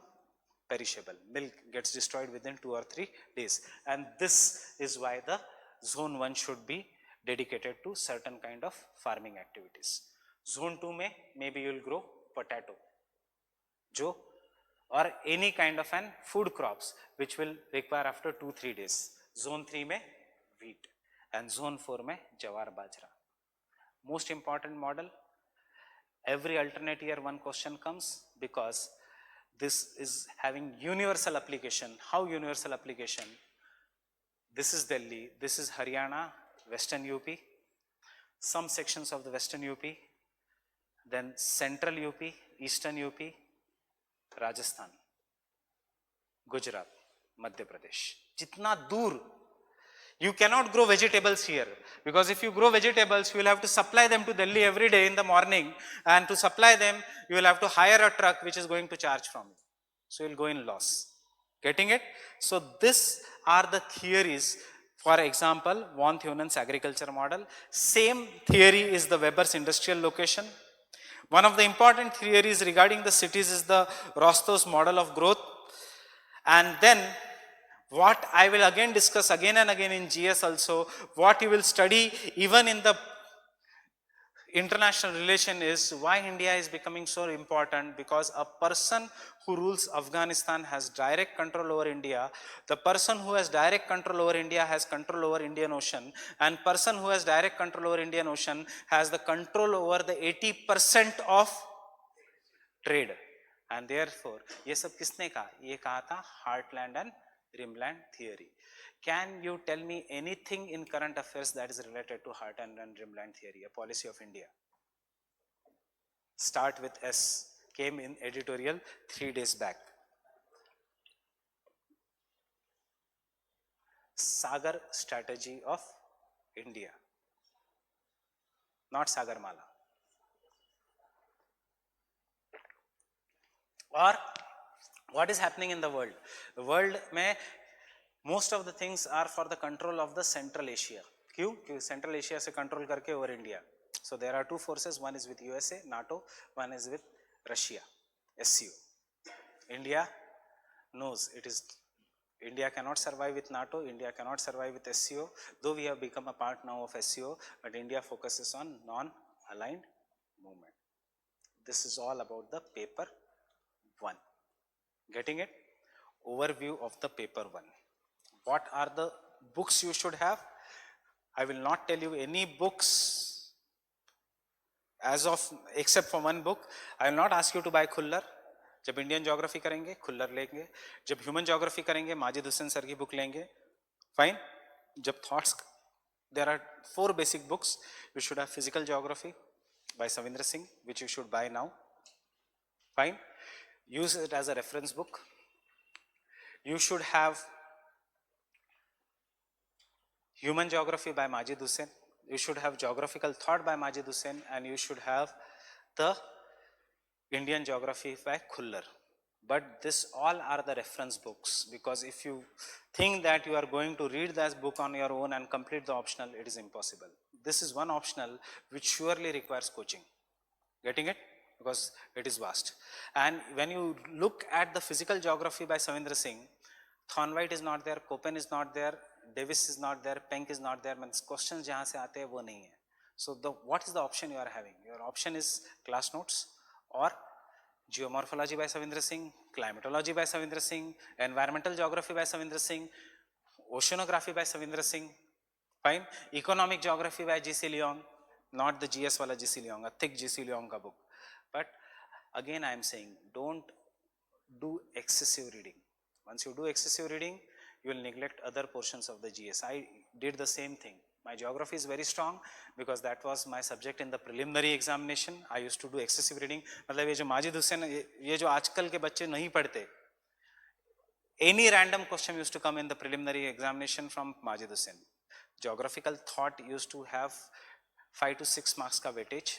perishable. Milk gets destroyed within 2 or 3 days. And this is why the zone 1 should be dedicated to certain kind of farming activities. Zone 2 may, maybe you will grow potato, or any kind of an food crops which will require after 2-3 days. Zone 3 may wheat, and zone 4 may jawar bajra. Most important model, every alternate year one question comes, because this is having universal application. How universal application? This is Delhi, this is Haryana, Western UP, some sections of the Western UP, then Central UP, Eastern UP, Rajasthan, Gujarat, Madhya Pradesh. Jitna dur. You cannot grow vegetables here, because if you grow vegetables, you will have to supply them to Delhi every day in the morning, and to supply them, you will have to hire a truck which is going to charge from you. So you will go in loss. Getting it? So these are the theories. For example, von Theunen's agriculture model. Same theory is the Weber's industrial location. One of the important theories regarding the cities is the Rostow's model of growth. And then what I will again discuss again and again in GS also, what you will study even in the international relation is why India is becoming so important, because a person who rules Afghanistan has direct control over India. The person who has direct control over India has control over Indian Ocean, and person who has direct control over Indian Ocean has the control over the 80% of trade. And therefore, ये सब किसने कहा? ये कहा था Heartland and Rimland theory. Can you tell me anything in current affairs that is related to Heartland and Rimland theory, a policy of India? Start with S. Came in editorial 3 days back. Sagar strategy of India, not Sagarmala. Or what is happening in the world? The world may, most of the things are for the control of the Central Asia. क्यों? क्योंकि Central Asia से control करके over India. So there are two forces. One is with USA, NATO. One is with Russia, SCO. India knows it is. India cannot survive with NATO. India cannot survive with SCO. Though we have become a part now of SCO, but India focuses on non-aligned movement. This is all about the paper 1. Getting it? Overview of the paper 1. What are the books you should have? I will not tell you any books as of, except for one book. I will not ask you to buy Khuller. जब Indian geography करेंगे खुल्लर लेंगे, जब human geography करेंगे Majid Hussain sir की book लेंगे. Fine. जब thoughts, there are 4 basic books. You should have Physical Geography by Savindra Singh, which you should buy now. Fine. Use it as a reference book. You should have Human Geography by Majid Hussain. You should have Geographical Thought by Majid Hussain, and you should have the Indian Geography by Khuller. But this all are the reference books, because if you think that you are going to read this book on your own and complete the optional, it is impossible. This is one optional which surely requires coaching. Getting it? because it is vast. And when you look at the physical geography by Savindra Singh, Thornwright is not there, Copen is not there, Davis is not there, Penck is not there, means questions jahan se aate hai wo nahi hai. So what is the option you are having? Your option is class notes or Geomorphology by Savindra Singh, Climatology by Savindra Singh, Environmental Geography by Savindra Singh, Oceanography by Savindra Singh, fine. Economic Geography by G.C. Leong, not the GS wala G.C. Leong, a thick G.C. Leong ka book. But again I am saying, don't do excessive reading. Once you do excessive reading, you will neglect other portions of the GS. I did the same thing. My geography is very strong because that was my subject in the preliminary examination. I used to do excessive reading. मतलब ये जो माजिद हुसैन, ये जो आजकल के बच्चे नहीं पढ़ते, any random question used to come in the preliminary examination from Majid Hussain. Geographical thought used to have 5 to 6 marks ka weightage.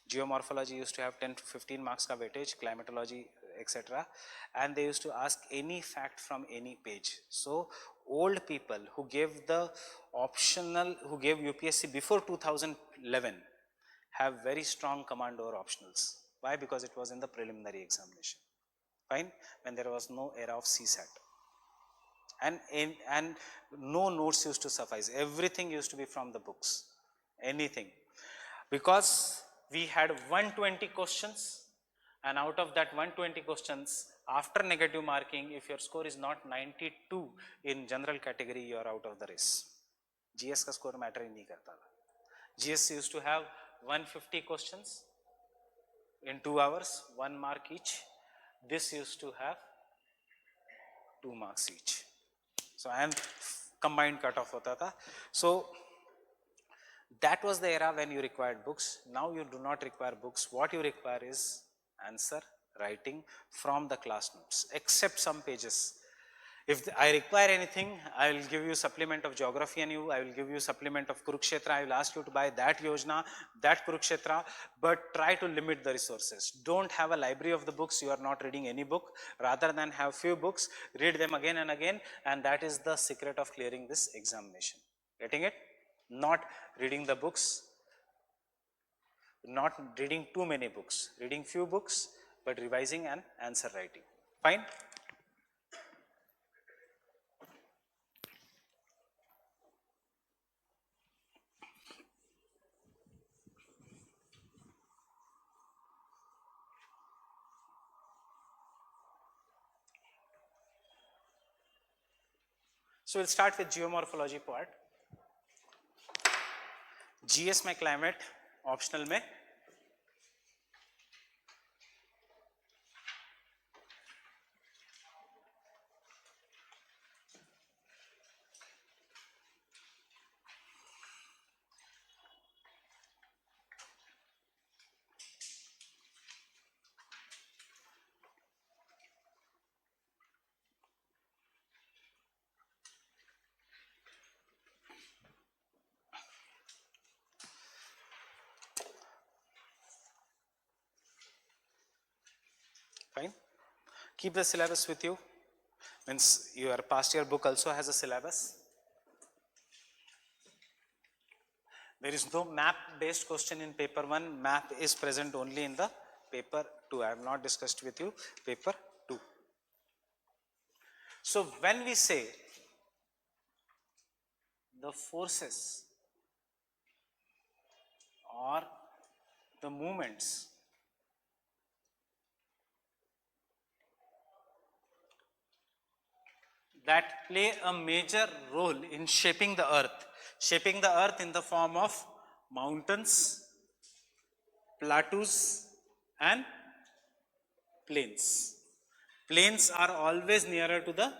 Geomorphology used to have 10 to 15 marks ka weightage, climatology, etc. And they used to ask any fact from any page. So old people who gave the optional, who gave UPSC before 2011 have very strong command over optionals. Why? Because it was in the preliminary examination. Fine, when there was no era of CSAT. And no notes used to suffice. Everything used to be from the books. Anything. Because we had 120 questions, and out of that 120 questions, after negative marking, if your score is not 92 in general category, you are out of the race. GS ka score matter hi nahi karta tha. GS used to have 150 questions in 2 hours, 1 mark each. This used to have 2 marks each. So and combined cutoff hota tha. So that was the era when you required books. Now you do not require books. What you require is answer writing from the class notes, except some pages. If I require anything, I will give you supplement of geography and I will give you supplement of Kurukshetra. I will ask you to buy that Yojana, that Kurukshetra, but try to limit the resources. Don't have a library of the books. You are not reading any book. Rather than have few books, read them again and again, and that is the secret of clearing this examination. Getting it? Not reading the books, not reading too many books, reading few books, but revising and answer writing. Fine? So we'll start with geomorphology part. GS में climate, optional में fine. Keep the syllabus with you. Means your past year book also has a syllabus. There is no map based question in paper 1. Map is present only in the paper 2. I have not discussed with you paper 2. So when we say the forces or the movements that play a major role in shaping the earth in the form of mountains, plateaus and plains. Plains are always nearer to the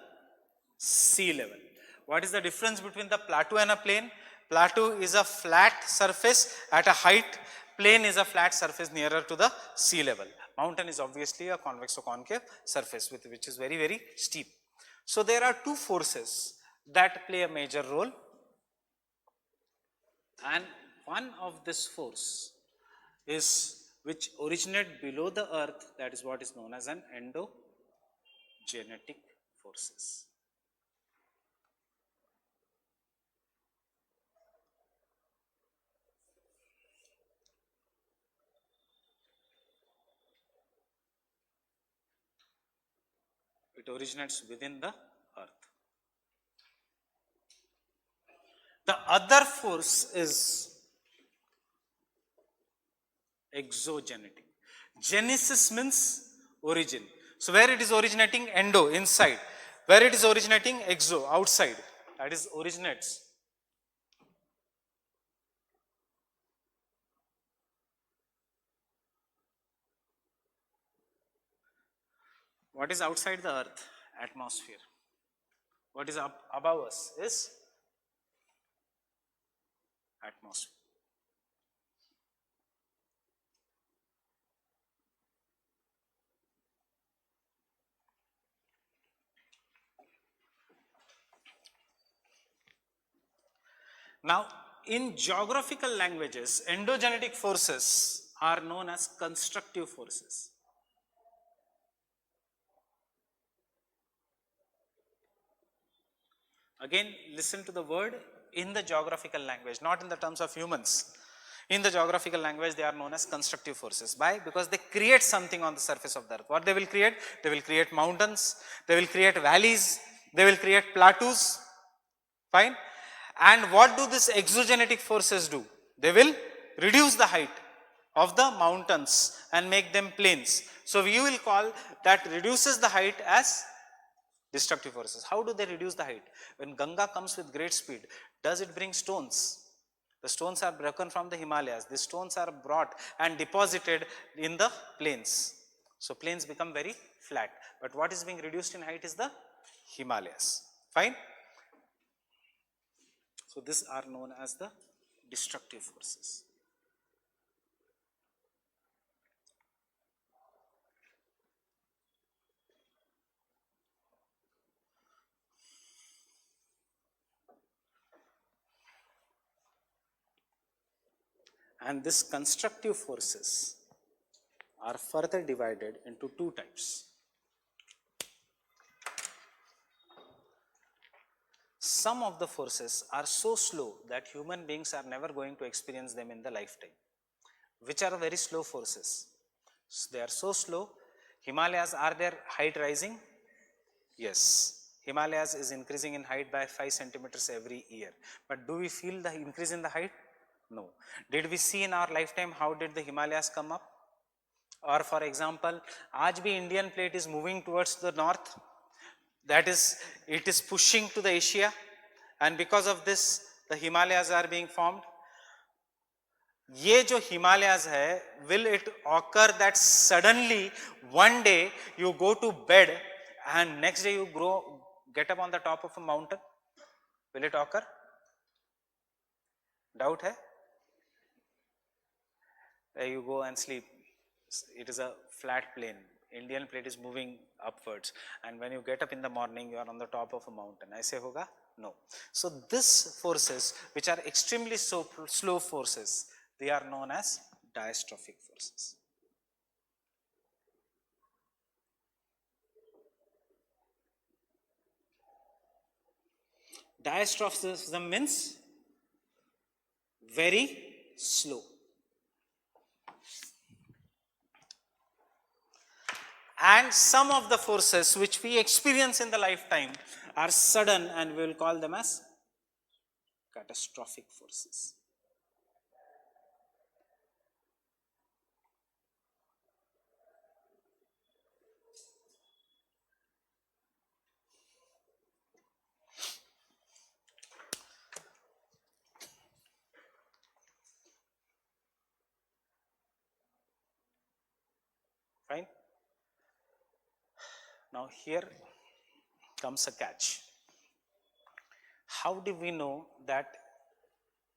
sea level. What is the difference between the plateau and a plain? Plateau is a flat surface at a height. Plain is a flat surface nearer to the sea level. Mountain is obviously a convex or concave surface which is very, very steep. So there are two forces that play a major role, and one of this force is which originate below the earth, that is what is known as an endogenetic forces. It originates within the earth. The other force is exogenetic. Genesis means origin. So where it is originating? Endo, inside. Where it is originating? Exo, outside. That is originates. What is outside the earth? Atmosphere. What is up above us is atmosphere. Now, in geographical languages, endogenetic forces are known as constructive forces. Again, listen to the word in the geographical language, not in the terms of humans. In the geographical language, they are known as constructive forces. Why? Because they create something on the surface of the earth. What they will create? They will create mountains, they will create valleys, they will create plateaus. Fine. And what do these exogenetic forces do? They will reduce the height of the mountains and make them plains. So we will call that reduces the height as destructive forces. How do they reduce the height? When Ganga comes with great speed, does it bring stones? The stones are broken from the Himalayas. The stones are brought and deposited in the plains. So plains become very flat. But what is being reduced in height is the Himalayas. Fine. So these are known as the destructive forces. And these constructive forces are further divided into two types. Some of the forces are so slow that human beings are never going to experience them in the lifetime. Which are very slow forces? So they are so slow. Himalayas, are their height rising? Yes. Himalayas is increasing in height by 5 centimeters every year. But do we feel the increase in the height? No. Did we see in our lifetime how did the Himalayas come up? Or for example, आज भी Indian plate is moving towards the north. That is, it is pushing to the Asia, and because of this, the Himalayas are being formed. ये जो Himalayas है, will it occur that suddenly one day you go to bed and next day you get up on the top of a mountain? Will it occur? Doubt hai? You go and sleep. It is a flat plane. Indian plate is moving upwards, and when you get up in the morning, you are on the top of a mountain. Aise hoga? No. So these forces, which are extremely slow forces, they are known as diastrophic forces. Diastrophism means very slow. And some of the forces which we experience in the lifetime are sudden, and we will call them as catastrophic forces. Fine. Now here comes a catch. How do we know that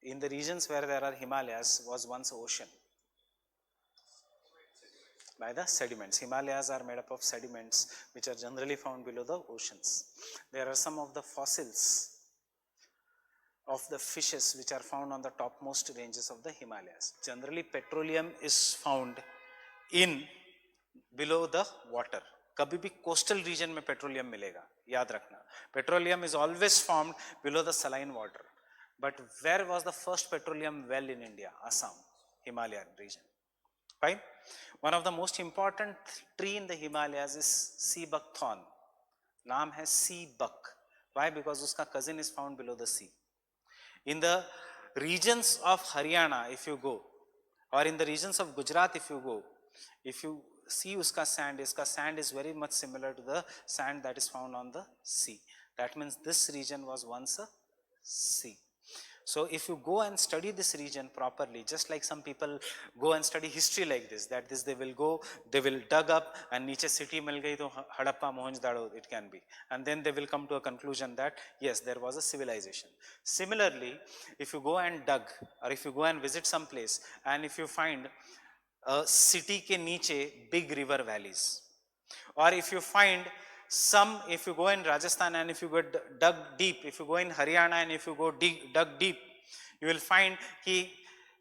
in the regions where there are Himalayas was once ocean? By the sediments. Himalayas are made up of sediments which are generally found below the oceans. There are some of the fossils of the fishes which are found on the topmost ranges of the Himalayas. Generally petroleum is found in below the water. कभी भी coastal region में petroleum मिलेगा, याद रखना. Petroleum is always formed below the saline water. But where was the first petroleum well in India? Assam, Himalayan region. Fine. One of the most important tree in the Himalayas is sea buckthorn. नाम है sea buck. Why? Because उसका cousin is found below the sea. In the regions of Haryana, if you go, or in the regions of Gujarat, if you go, if you see uska sand is very much similar to the sand that is found on the sea. That means this region was once a sea. So if you go and study this region properly, just like some people go and study history like this, that this they will go, they will dug up and niche city mil gayi to Hadappa, Mohenjo-daro it can be, and then they will come to a conclusion that yes, there was a civilization. Similarly, if you go and dug, or if you go and visit some place and if you find a city ke niche big river valleys, or if you find some, if you go in Rajasthan and if you go dug deep, if you go in Haryana and if you go dug deep, you will find ki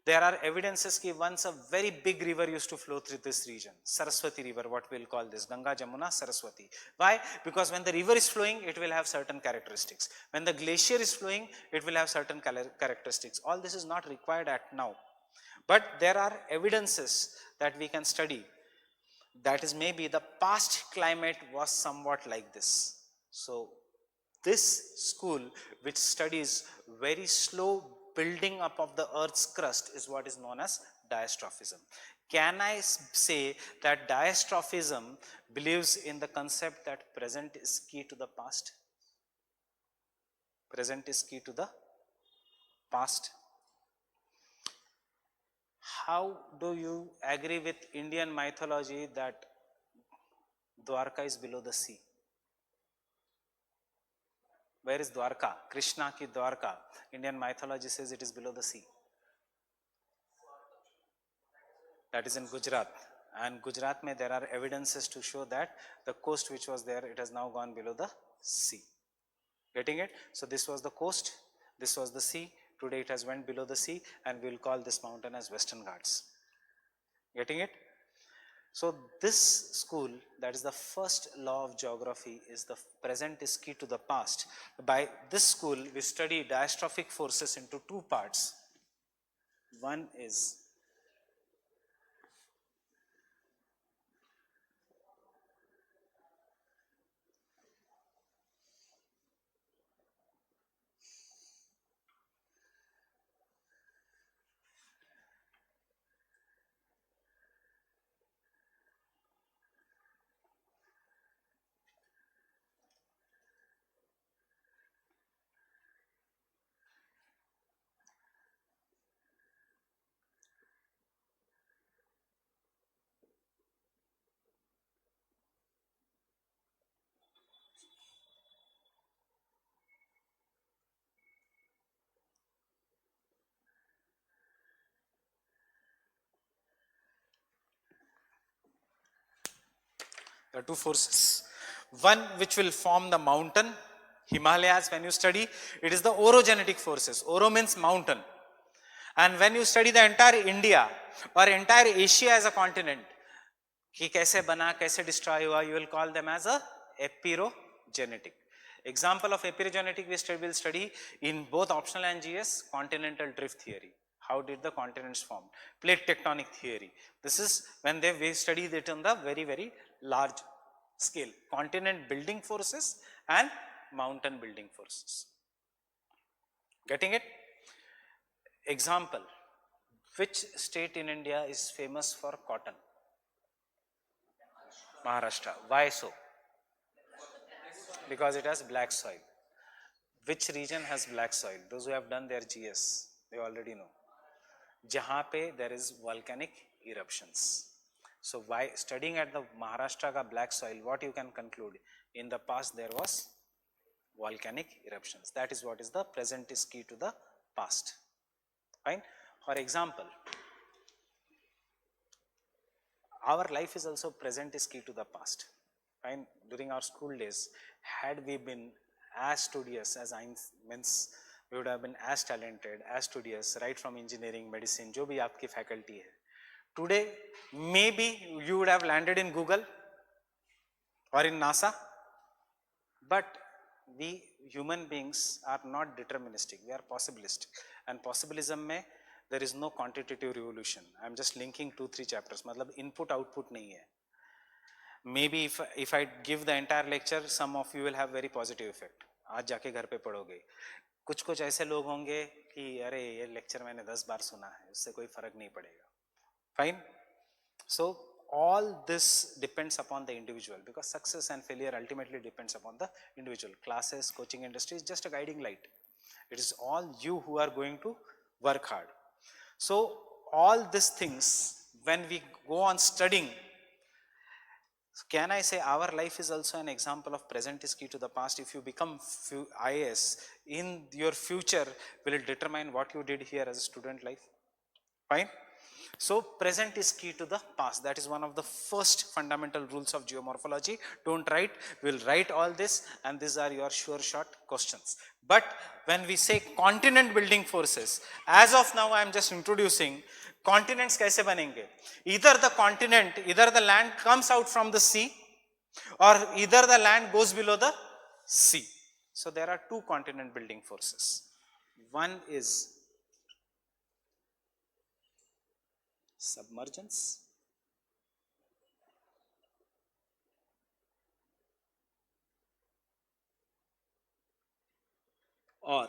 there are evidences ki once a very big river used to flow through this region, Saraswati river, what we'll call this, Ganga, Jamuna, Saraswati. Why? Because when the river is flowing, it will have certain characteristics. When the glacier is flowing, it will have certain characteristics. All this is not required at now. But there are evidences that we can study. That is, maybe the past climate was somewhat like this. So this school, which studies very slow building up of the earth's crust, is what is known as diastrophism. Can I say that diastrophism believes in the concept that present is key to the past? Present is key to the past. How do you agree with Indian mythology that Dwarka is below the sea? Where is Dwarka? Krishna ki Dwarka. Indian mythology says it is below the sea. That is in Gujarat. And Gujarat mein there are evidences to show that the coast which was there, it has now gone below the sea. Getting it? So this was the coast, this was the sea. Today it has went below the sea, and we will call this mountain as Western Ghats. Getting it? So this school, that is the first law of geography, is the present is key to the past. By this school, we study diastrophic forces into two parts. One is there are two forces. One which will form the mountain, Himalayas, when you study, it is the orogenetic forces. Oro means mountain. And when you study the entire India or entire Asia as a continent, कि कैसे बना, कैसे destroy हुआ, you will call them as a epirogenetic. Example of epirogenetic we will study in both optional and GS, continental drift theory. How did the continents form? Plate tectonic theory. This is when we studied it on the very, very large scale. Continent building forces and mountain building forces. Getting it? Example. Which state in India is famous for cotton? Maharashtra. Why so? Because it has black soil. Which region has black soil? Those who have done their GS, they already know. Jahan pe there is volcanic eruptions. So by studying at the Maharashtra ka black soil, what you can conclude? In the past there was volcanic eruptions. That is what is the present is key to the past. Fine. For example, our life is also present is key to the past. Fine. During our school days, had we been as studious as means we would have been as talented, as studious, right from engineering, medicine, जो भी आपकी faculty है. Today, maybe you would have landed in Google or in NASA, but we human beings are not deterministic, we are possibilistic. And possibilism में there is no quantitative revolution. I am just linking 2-3 chapters, मतलब input output नहीं है. maybe if I give the entire lecture, some of you will have very positive effect. आज जाके घर पे पढ़ोगे. कुछ ऐसे लोग होंगे कि अरे ये लेक्चर मैंने 10 बार सुना है, उससे कोई फर्क नहीं पड़ेगा. Fine. So all this depends upon the individual, because success and failure ultimately depends upon the individual. Classes, coaching industry is just a guiding light. It is all you who are going to work hard. So all these things, when we go on studying, can I say our life is also an example of present is key to the past. If you become IAS, in your future will determine what you did here as a student life. Fine. So present is key to the past. That is one of the first fundamental rules of geomorphology. Don't write, we'll write all this, and these are your sure shot questions. But when we say continent building forces, as of now I am just introducing continents kaise banenge. Either the continent, either the land comes out from the sea, or either the land goes below the sea. So there are two continent building forces. One is submergence, or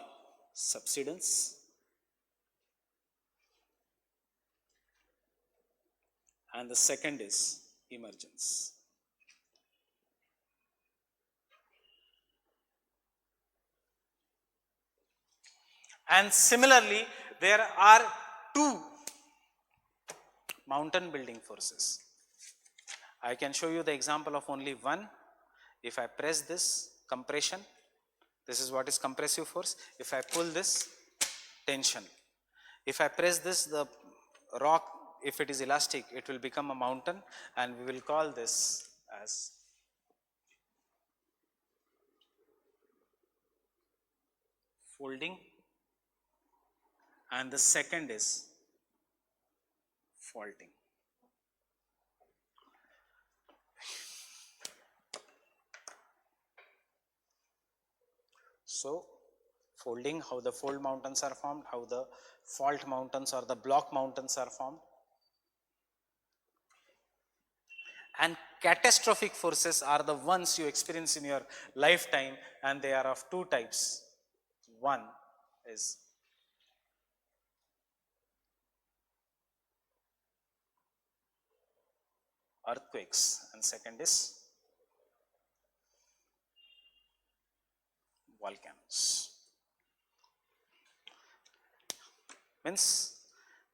subsidence, and the second is emergence. And similarly, there are two mountain building forces. I can show you the example of only one. If I press this, compression, this is what is compressive force. If I pull this, tension. If I press this, the rock, if it is elastic, it will become a mountain, and we will call this as folding, and the second is faulting. So folding, how the fold mountains are formed, how the fault mountains or the block mountains are formed. And catastrophic forces are the ones you experience in your lifetime, and they are of two types. One is earthquakes, and second is volcanoes. Means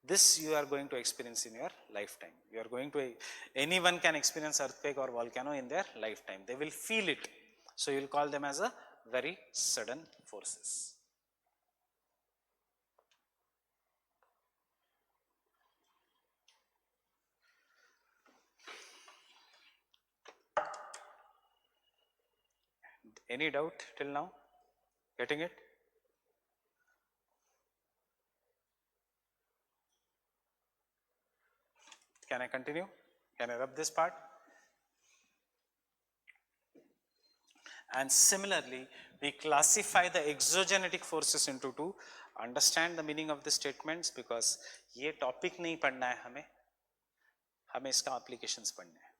this you are going to experience in your lifetime. You are going to, anyone can experience earthquake or volcano in their lifetime. They will feel it. So you will call them as a very sudden forces. Any doubt till now? Getting it? Can I continue? Can I rub this part? And similarly, we classify the exogenetic forces into two. Understand the meaning of the statements, because ये topic नहीं पढ़ना है हमें इसका applications पढ़ना है.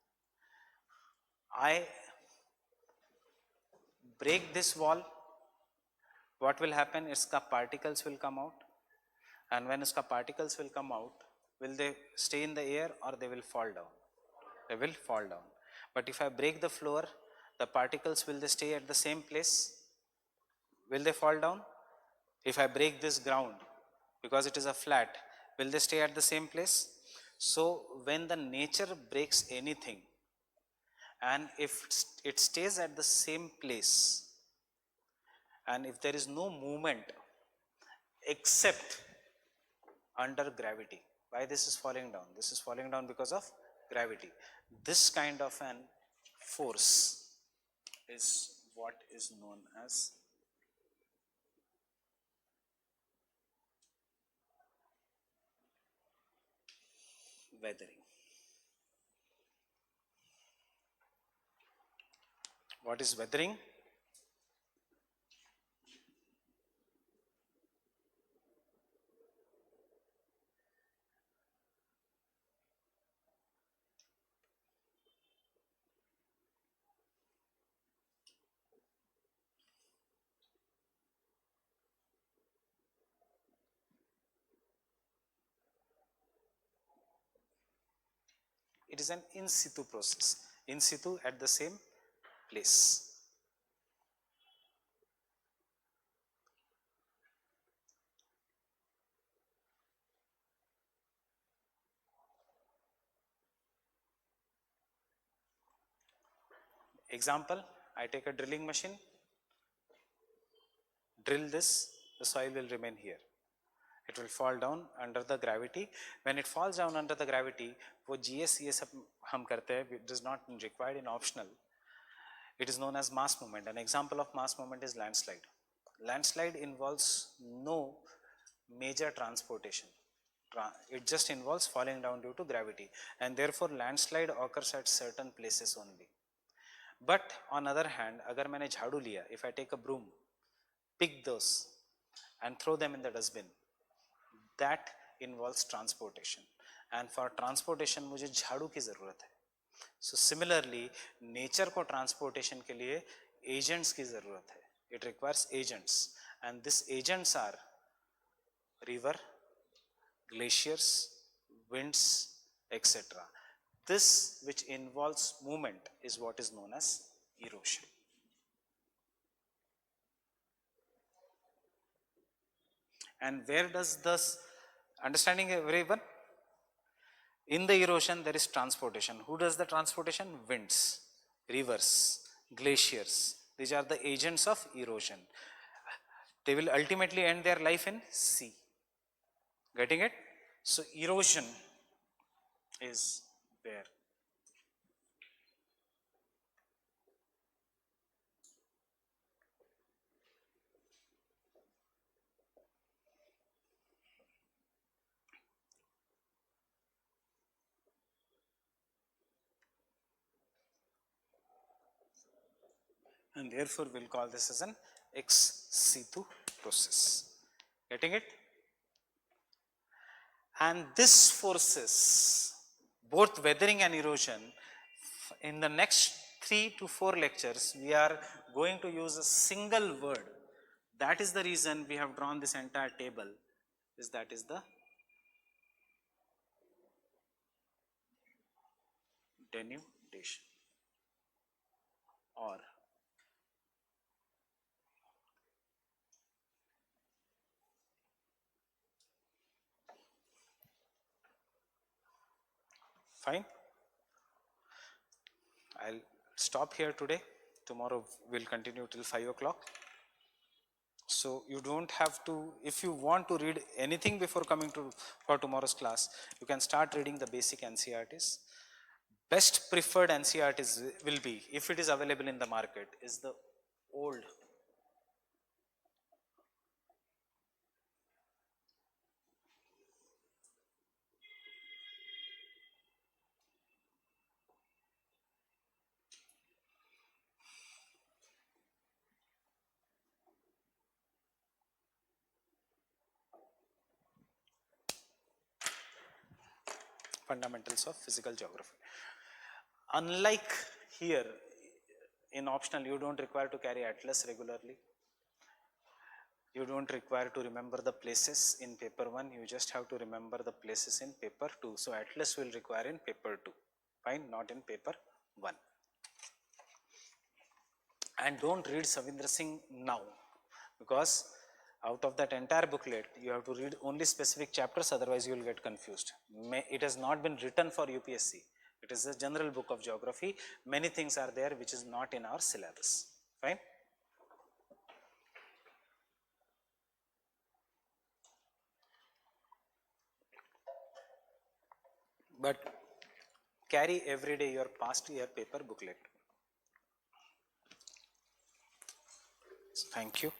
I break this wall, what will happen? इसका particles will come out, and when इसका particles will come out, will they stay in the air or they will fall down? They will fall down. But if I break the floor, the particles, will they stay at the same place? Will they fall down? If I break this ground, because it is a flat, will they stay at the same place? So when the nature breaks anything, and if it stays at the same place, and if there is no movement except under gravity, why this is falling down? This is falling down because of gravity. This kind of an force is what is known as weathering. What is weathering? It is an in situ process, in situ at the same place. Example, I take a drilling machine, drill this, the soil will remain here. It will fall down under the gravity. When it falls down under the gravity, वो GS ये सब हम करते हैं, it is not required in optional. It is known as mass movement. An example of mass movement is landslide. Landslide involves no major transportation. It just involves falling down due to gravity, and therefore landslide occurs at certain places only. But on other hand, अगर मैंने झाड़ू लिया, if I take a broom, pick those and throw them in the dustbin, that involves transportation, and for transportation मुझे झाड़ू की ज़रूरत है. So similarly, nature को transportation के लिए agents की ज़रूरत है. It requires agents, and these agents are river, glaciers, winds, etc. This which involves movement is what is known as erosion. And where does this understanding everyone? In the erosion there is transportation. Who does the transportation? Winds, rivers, glaciers. These are the agents of erosion. They will ultimately end their life in sea. Getting it? So erosion is there. And therefore we'll call this as an ex situ process. Getting it? And this forces, both weathering and erosion, in the next 3 to 4 lectures we are going to use a single word. That is the reason we have drawn this entire table, is that is the denudation or fine. I'll stop here today. Tomorrow we'll continue till 5 o'clock. So you don't have to, if you want to read anything before coming to for tomorrow's class, you can start reading the basic NCERTs. Best preferred NCERTs will be, if it is available in the market, is the old Fundamentals of Physical Geography. Unlike here, in optional you don't require to carry atlas regularly. You don't require to remember the places in paper 1, you just have to remember the places in paper 2. So atlas will require in paper 2, fine, not in paper 1. And don't read Savindra Singh now, because out of that entire booklet you have to read only specific chapters, otherwise you will get confused. It has not been written for UPSC. It is a general book of geography. Many things are there which is not in our syllabus. Fine. But carry every day your past year paper booklet. Thank you.